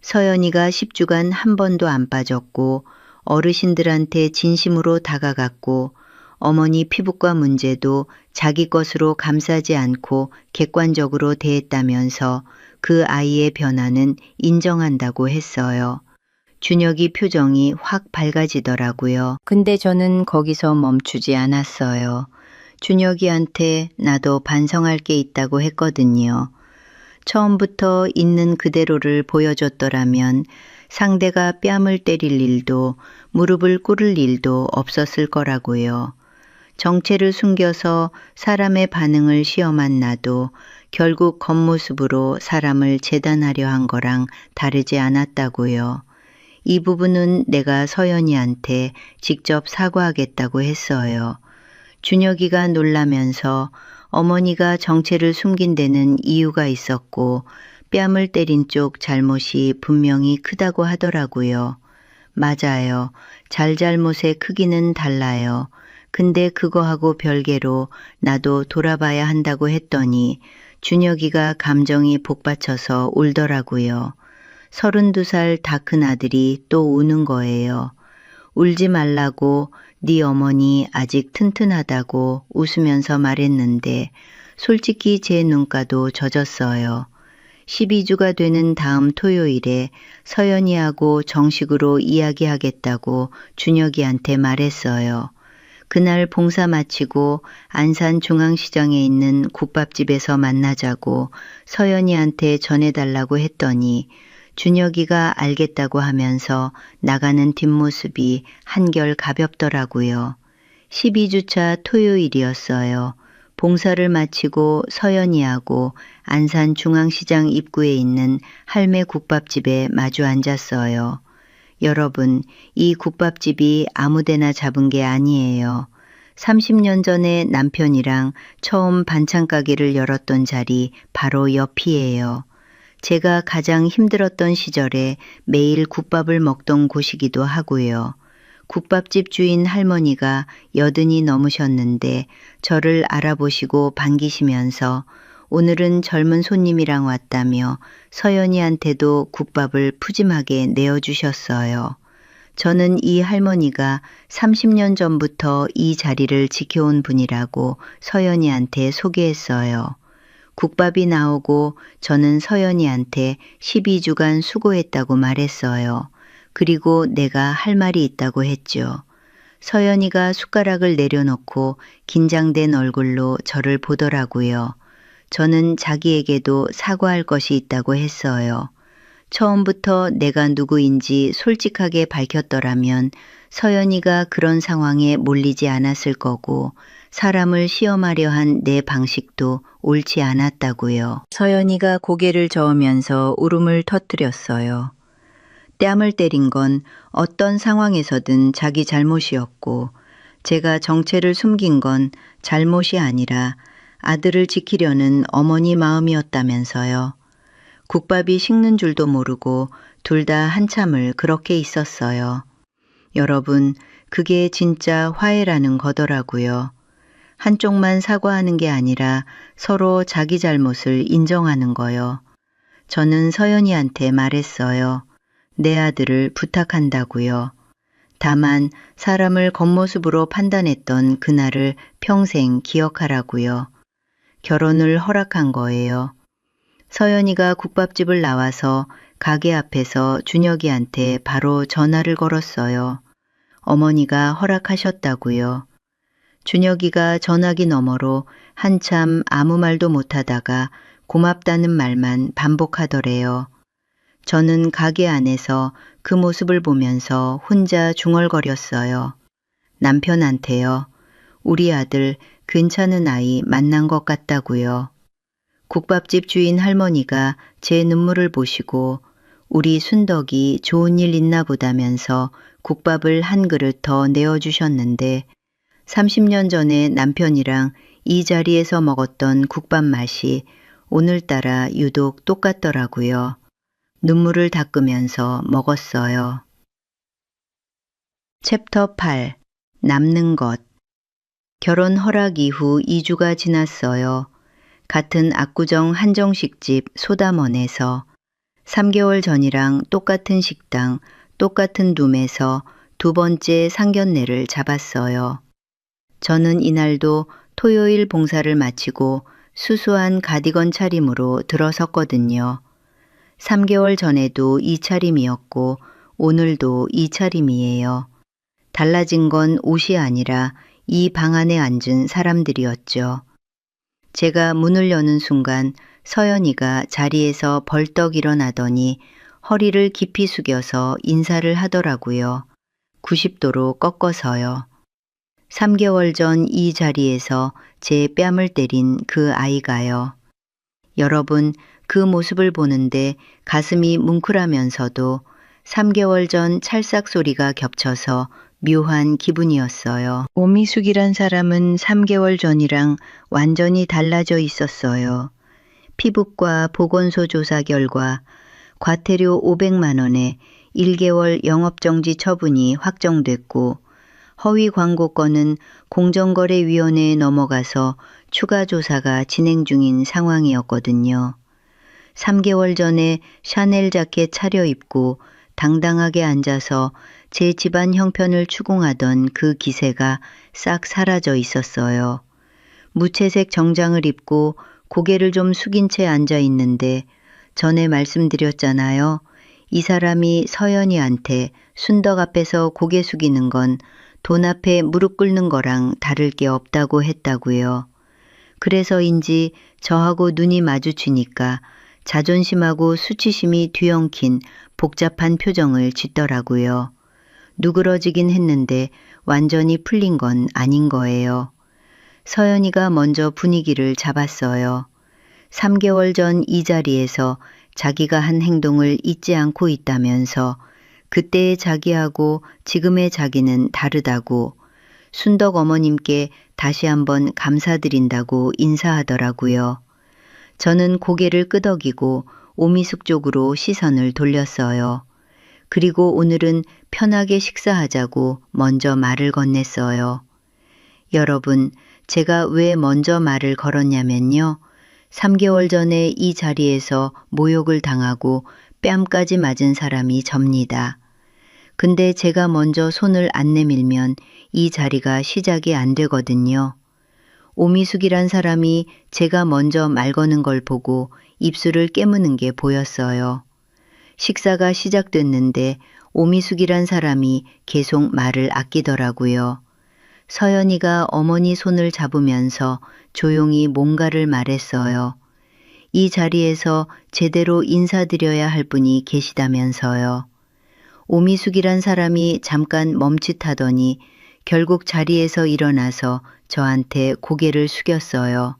서연이가 10주간 한 번도 안 빠졌고 어르신들한테 진심으로 다가갔고 어머니 피부과 문제도 자기 것으로 감싸지 않고 객관적으로 대했다면서 그 아이의 변화는 인정한다고 했어요. 준혁이 표정이 확 밝아지더라고요. 근데 저는 거기서 멈추지 않았어요. 준혁이한테 나도 반성할 게 있다고 했거든요. 처음부터 있는 그대로를 보여줬더라면 상대가 뺨을 때릴 일도 무릎을 꿇을 일도 없었을 거라고요. 정체를 숨겨서 사람의 반응을 시험한 나도 결국 겉모습으로 사람을 재단하려 한 거랑 다르지 않았다고요. 이 부분은 내가 서연이한테 직접 사과하겠다고 했어요. 준혁이가 놀라면서 어머니가 정체를 숨긴 데는 이유가 있었고 뺨을 때린 쪽 잘못이 분명히 크다고 하더라고요. 맞아요. 잘잘못의 크기는 달라요. 근데 그거하고 별개로 나도 돌아봐야 한다고 했더니 준혁이가 감정이 복받쳐서 울더라고요. 32살 다 큰 아들이 또 우는 거예요. 울지 말라고 네 어머니 아직 튼튼하다고 웃으면서 말했는데 솔직히 제 눈가도 젖었어요. 12주가 되는 다음 토요일에 서연이하고 정식으로 이야기하겠다고 준혁이한테 말했어요. 그날 봉사 마치고 안산중앙시장에 있는 국밥집에서 만나자고 서연이한테 전해달라고 했더니 준혁이가 알겠다고 하면서 나가는 뒷모습이 한결 가볍더라고요. 12주차 토요일이었어요. 봉사를 마치고 서연이하고 안산중앙시장 입구에 있는 할매 국밥집에 마주 앉았어요. 여러분, 이 국밥집이 아무데나 잡은 게 아니에요. 30년 전에 남편이랑 처음 반찬 가게를 열었던 자리 바로 옆이에요. 제가 가장 힘들었던 시절에 매일 국밥을 먹던 곳이기도 하고요. 국밥집 주인 할머니가 80이 넘으셨는데 저를 알아보시고 반기시면서 오늘은 젊은 손님이랑 왔다며 서연이한테도 국밥을 푸짐하게 내어주셨어요. 저는 이 할머니가 30년 전부터 이 자리를 지켜온 분이라고 서연이한테 소개했어요. 국밥이 나오고 저는 서연이한테 12주간 수고했다고 말했어요. 그리고 내가 할 말이 있다고 했죠. 서연이가 숟가락을 내려놓고 긴장된 얼굴로 저를 보더라고요. 저는 자기에게도 사과할 것이 있다고 했어요. 처음부터 내가 누구인지 솔직하게 밝혔더라면 서연이가 그런 상황에 몰리지 않았을 거고 사람을 시험하려 한 내 방식도 옳지 않았다고요. 서연이가 고개를 저으면서 울음을 터뜨렸어요. 뺨을 때린 건 어떤 상황에서든 자기 잘못이었고 제가 정체를 숨긴 건 잘못이 아니라 아들을 지키려는 어머니 마음이었다면서요. 국밥이 식는 줄도 모르고 둘 다 한참을 그렇게 있었어요. 여러분, 그게 진짜 화해라는 거더라고요. 한쪽만 사과하는 게 아니라 서로 자기 잘못을 인정하는 거요. 저는 서연이한테 말했어요. 내 아들을 부탁한다고요. 다만 사람을 겉모습으로 판단했던 그날을 평생 기억하라고요. 결혼을 허락한 거예요. 서연이가 국밥집을 나와서 가게 앞에서 준혁이한테 바로 전화를 걸었어요. 어머니가 허락하셨다고요. 준혁이가 전화기 너머로 한참 아무 말도 못하다가 고맙다는 말만 반복하더래요. 저는 가게 안에서 그 모습을 보면서 혼자 중얼거렸어요. 남편한테요. 우리 아들 괜찮은 아이 만난 것 같다고요. 국밥집 주인 할머니가 제 눈물을 보시고 우리 순덕이 좋은 일 있나 보다면서 국밥을 한 그릇 더 내어주셨는데 30년 전에 남편이랑 이 자리에서 먹었던 국밥 맛이 오늘따라 유독 똑같더라고요. 눈물을 닦으면서 먹었어요. 챕터 8. 남는 것. 결혼 허락 이후 2주가 지났어요. 같은 압구정 한정식집 소담원에서 3개월 전이랑 똑같은 식당, 똑같은 룸에서 두 번째 상견례를 잡았어요. 저는 이날도 토요일 봉사를 마치고 수수한 가디건 차림으로 들어섰거든요. 3개월 전에도 이 차림이었고 오늘도 이 차림이에요. 달라진 건 옷이 아니라 이 방 안에 앉은 사람들이었죠. 제가 문을 여는 순간 서연이가 자리에서 벌떡 일어나더니 허리를 깊이 숙여서 인사를 하더라고요. 90도로 꺾어서요. 3개월 전 이 자리에서 제 뺨을 때린 그 아이가요. 여러분, 그 모습을 보는데 가슴이 뭉클하면서도 3개월 전 찰싹 소리가 겹쳐서 묘한 기분이었어요. 오미숙이란 사람은 3개월 전이랑 완전히 달라져 있었어요. 피부과 보건소 조사 결과 과태료 500만 원에 1개월 영업정지 처분이 확정됐고 허위 광고 건은 공정거래위원회에 넘어가서 추가 조사가 진행 중인 상황이었거든요. 3개월 전에 샤넬 자켓 차려입고 당당하게 앉아서 제 집안 형편을 추궁하던 그 기세가 싹 사라져 있었어요. 무채색 정장을 입고 고개를 좀 숙인 채 앉아 있는데 전에 말씀드렸잖아요. 이 사람이 서연이한테 순덕 앞에서 고개 숙이는 건 돈 앞에 무릎 꿇는 거랑 다를 게 없다고 했다고요. 그래서인지 저하고 눈이 마주치니까 자존심하고 수치심이 뒤엉킨 복잡한 표정을 짓더라고요. 누그러지긴 했는데 완전히 풀린 건 아닌 거예요. 서연이가 먼저 분위기를 잡았어요. 3개월 전 이 자리에서 자기가 한 행동을 잊지 않고 있다면서 그때의 자기하고 지금의 자기는 다르다고 순덕 어머님께 다시 한번 감사드린다고 인사하더라고요. 저는 고개를 끄덕이고 오미숙 쪽으로 시선을 돌렸어요. 그리고 오늘은 편하게 식사하자고 먼저 말을 건넸어요. 여러분, 제가 왜 먼저 말을 걸었냐면요. 3개월 전에 이 자리에서 모욕을 당하고 뺨까지 맞은 사람이 접니다. 근데 제가 먼저 손을 안 내밀면 이 자리가 시작이 안 되거든요. 오미숙이란 사람이 제가 먼저 말 거는 걸 보고 입술을 깨무는 게 보였어요. 식사가 시작됐는데 오미숙이란 사람이 계속 말을 아끼더라고요. 서연이가 어머니 손을 잡으면서 조용히 뭔가를 말했어요. 이 자리에서 제대로 인사드려야 할 분이 계시다면서요. 오미숙이란 사람이 잠깐 멈칫하더니 결국 자리에서 일어나서 저한테 고개를 숙였어요.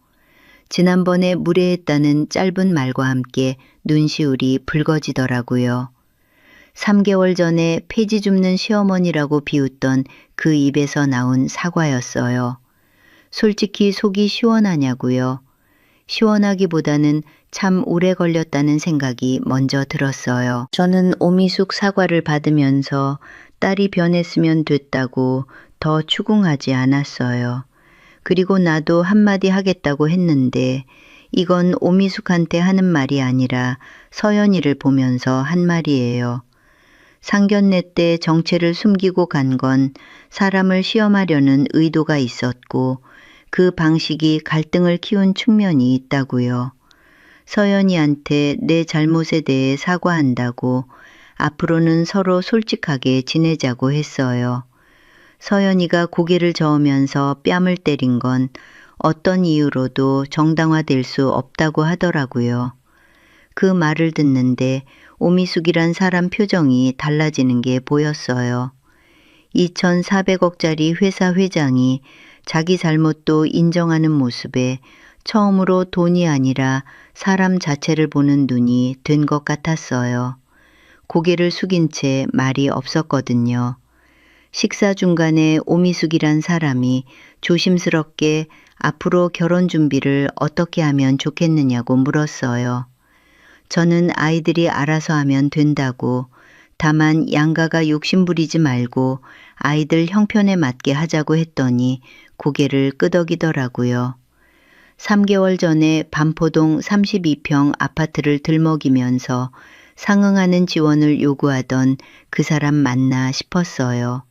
지난번에 무례했다는 짧은 말과 함께 눈시울이 붉어지더라고요. 3개월 전에 폐지 줍는 시어머니라고 비웃던 그 입에서 나온 사과였어요. 솔직히 속이 시원하냐고요. 시원하기보다는 참 오래 걸렸다는 생각이 먼저 들었어요. 저는 오미숙 사과를 받으면서 딸이 변했으면 됐다고 더 추궁하지 않았어요. 그리고 나도 한마디 하겠다고 했는데 이건 오미숙한테 하는 말이 아니라 서연이를 보면서 한 말이에요. 상견례 때 정체를 숨기고 간 건 사람을 시험하려는 의도가 있었고 그 방식이 갈등을 키운 측면이 있다고요. 서연이한테 내 잘못에 대해 사과한다고 앞으로는 서로 솔직하게 지내자고 했어요. 서연이가 고개를 저으면서 뺨을 때린 건 어떤 이유로도 정당화될 수 없다고 하더라고요. 그 말을 듣는데 오미숙이란 사람 표정이 달라지는 게 보였어요. 2,400억짜리 회사 회장이 자기 잘못도 인정하는 모습에 처음으로 돈이 아니라 사람 자체를 보는 눈이 된 것 같았어요. 고개를 숙인 채 말이 없었거든요. 식사 중간에 오미숙이란 사람이 조심스럽게 앞으로 결혼 준비를 어떻게 하면 좋겠느냐고 물었어요. 저는 아이들이 알아서 하면 된다고, 다만 양가가 욕심부리지 말고 아이들 형편에 맞게 하자고 했더니 고개를 끄덕이더라고요. 3개월 전에 반포동 32평 아파트를 들먹이면서 상응하는 지원을 요구하던 그 사람 맞나 싶었어요.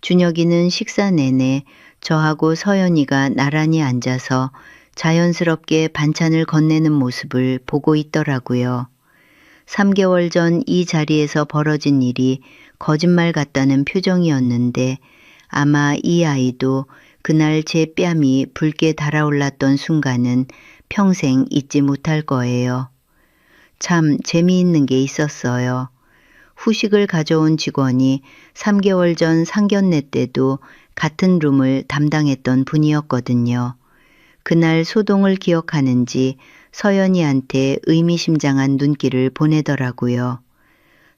준혁이는 식사 내내 저하고 서연이가 나란히 앉아서 자연스럽게 반찬을 건네는 모습을 보고 있더라고요. 3개월 전 이 자리에서 벌어진 일이 거짓말 같다는 표정이었는데 아마 이 아이도 그날 제 뺨이 붉게 달아올랐던 순간은 평생 잊지 못할 거예요. 참 재미있는 게 있었어요. 후식을 가져온 직원이 3개월 전 상견례 때도 같은 룸을 담당했던 분이었거든요. 그날 소동을 기억하는지 서연이한테 의미심장한 눈길을 보내더라고요.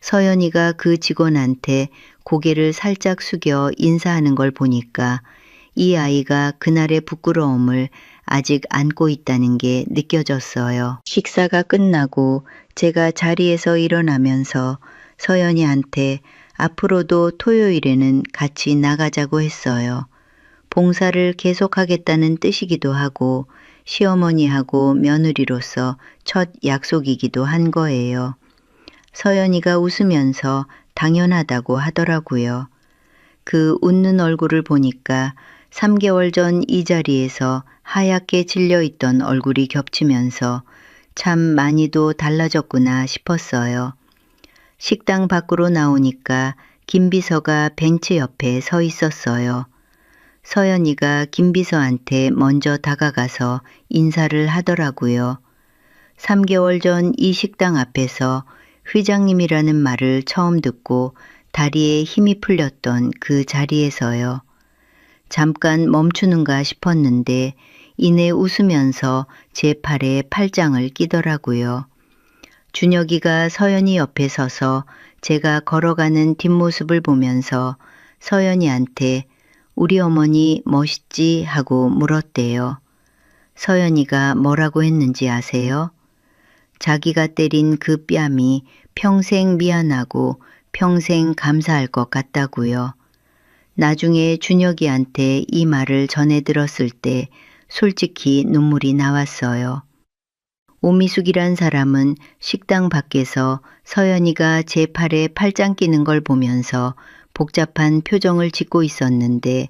서연이가 그 직원한테 고개를 살짝 숙여 인사하는 걸 보니까 이 아이가 그날의 부끄러움을 아직 안고 있다는 게 느껴졌어요. 식사가 끝나고 제가 자리에서 일어나면서 서연이한테 앞으로도 토요일에는 같이 나가자고 했어요. 봉사를 계속하겠다는 뜻이기도 하고 시어머니하고 며느리로서 첫 약속이기도 한 거예요. 서연이가 웃으면서 당연하다고 하더라고요. 그 웃는 얼굴을 보니까 3개월 전 이 자리에서 하얗게 질려있던 얼굴이 겹치면서 참 많이도 달라졌구나 싶었어요. 식당 밖으로 나오니까 김 비서가 벤치 옆에 서 있었어요. 서연이가 김 비서한테 먼저 다가가서 인사를 하더라고요. 3개월 전 이 식당 앞에서 회장님이라는 말을 처음 듣고 다리에 힘이 풀렸던 그 자리에서요. 잠깐 멈추는가 싶었는데 이내 웃으면서 제 팔에 팔짱을 끼더라고요. 준혁이가 서연이 옆에 서서 제가 걸어가는 뒷모습을 보면서 서연이한테 우리 어머니 멋있지 하고 물었대요. 서연이가 뭐라고 했는지 아세요? 자기가 때린 그 뺨이 평생 미안하고 평생 감사할 것 같다고요. 나중에 준혁이한테 이 말을 전해 들었을 때 솔직히 눈물이 나왔어요. 오미숙이란 사람은 식당 밖에서 서연이가 제 팔에 팔짱 끼는 걸 보면서 복잡한 표정을 짓고 있었는데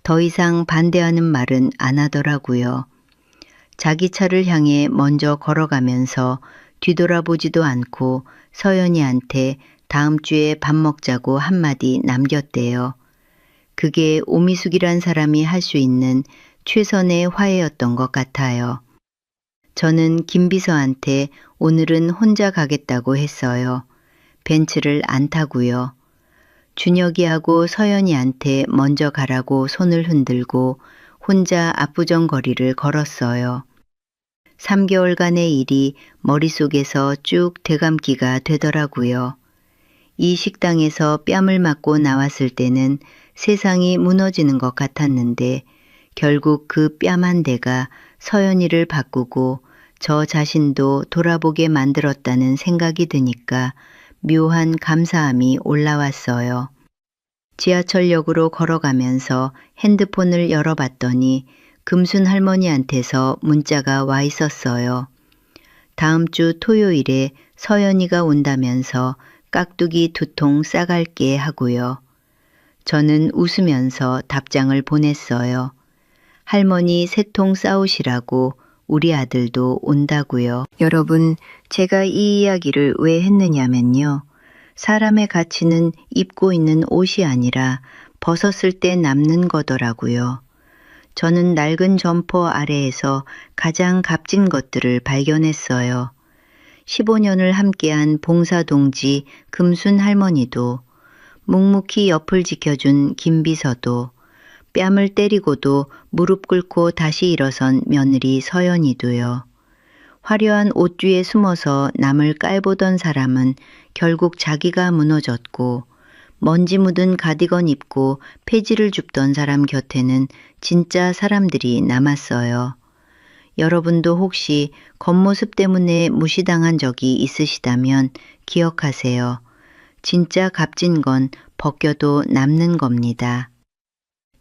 더 이상 반대하는 말은 안 하더라고요. 자기 차를 향해 먼저 걸어가면서 뒤돌아보지도 않고 서연이한테 다음 주에 밥 먹자고 한마디 남겼대요. 그게 오미숙이란 사람이 할 수 있는 최선의 화해였던 것 같아요. 저는 김 비서한테 오늘은 혼자 가겠다고 했어요. 벤츠를 안 타고요. 준혁이하고 서연이한테 먼저 가라고 손을 흔들고 혼자 압구정거리를 걸었어요. 3개월간의 일이 머릿속에서 쭉 되감기가 되더라고요. 이 식당에서 뺨을 맞고 나왔을 때는 세상이 무너지는 것 같았는데 결국 그 뺨 한 대가 서연이를 바꾸고 저 자신도 돌아보게 만들었다는 생각이 드니까 묘한 감사함이 올라왔어요. 지하철역으로 걸어가면서 핸드폰을 열어봤더니 금순 할머니한테서 문자가 와 있었어요. 다음 주 토요일에 서연이가 온다면서 깍두기 2통 싸갈게 하고요. 저는 웃으면서 답장을 보냈어요. 할머니 3통 싸우시라고 우리 아들도 온다고요. 여러분, 제가 이 이야기를 왜 했느냐면요. 사람의 가치는 입고 있는 옷이 아니라 벗었을 때 남는 거더라고요. 저는 낡은 점퍼 아래에서 가장 값진 것들을 발견했어요. 15년을 함께한 봉사동지 금순 할머니도, 묵묵히 옆을 지켜준 김 비서도, 뺨을 때리고도 무릎 꿇고 다시 일어선 며느리 서연이도요. 화려한 옷 뒤에 숨어서 남을 깔보던 사람은 결국 자기가 무너졌고, 먼지 묻은 가디건 입고 폐지를 줍던 사람 곁에는 진짜 사람들이 남았어요. 여러분도 혹시 겉모습 때문에 무시당한 적이 있으시다면 기억하세요. 진짜 값진 건 벗겨도 남는 겁니다.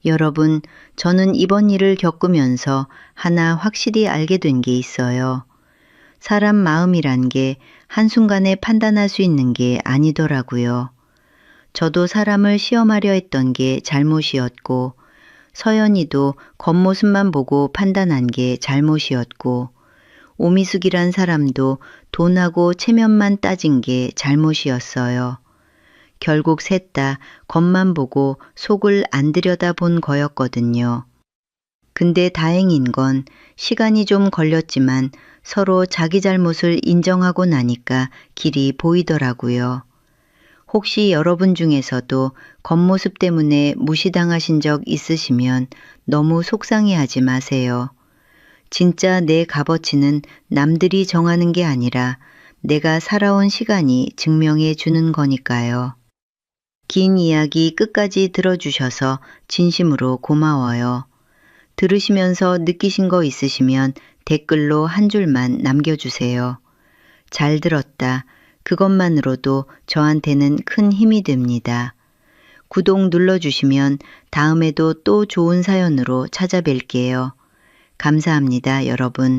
여러분, 저는 이번 일을 겪으면서 하나 확실히 알게 된 게 있어요. 사람 마음이란 게 한순간에 판단할 수 있는 게 아니더라고요. 저도 사람을 시험하려 했던 게 잘못이었고, 서연이도 겉모습만 보고 판단한 게 잘못이었고, 오미숙이란 사람도 돈하고 체면만 따진 게 잘못이었어요. 결국 셋 다 겉만 보고 속을 안 들여다본 거였거든요. 근데 다행인 건 시간이 좀 걸렸지만 서로 자기 잘못을 인정하고 나니까 길이 보이더라고요. 혹시 여러분 중에서도 겉모습 때문에 무시당하신 적 있으시면 너무 속상해하지 마세요. 진짜 내 값어치는 남들이 정하는 게 아니라 내가 살아온 시간이 증명해 주는 거니까요. 긴 이야기 끝까지 들어주셔서 진심으로 고마워요. 들으시면서 느끼신 거 있으시면 댓글로 한 줄만 남겨주세요. 잘 들었다. 그것만으로도 저한테는 큰 힘이 됩니다. 구독 눌러주시면 다음에도 또 좋은 사연으로 찾아뵐게요. 감사합니다, 여러분.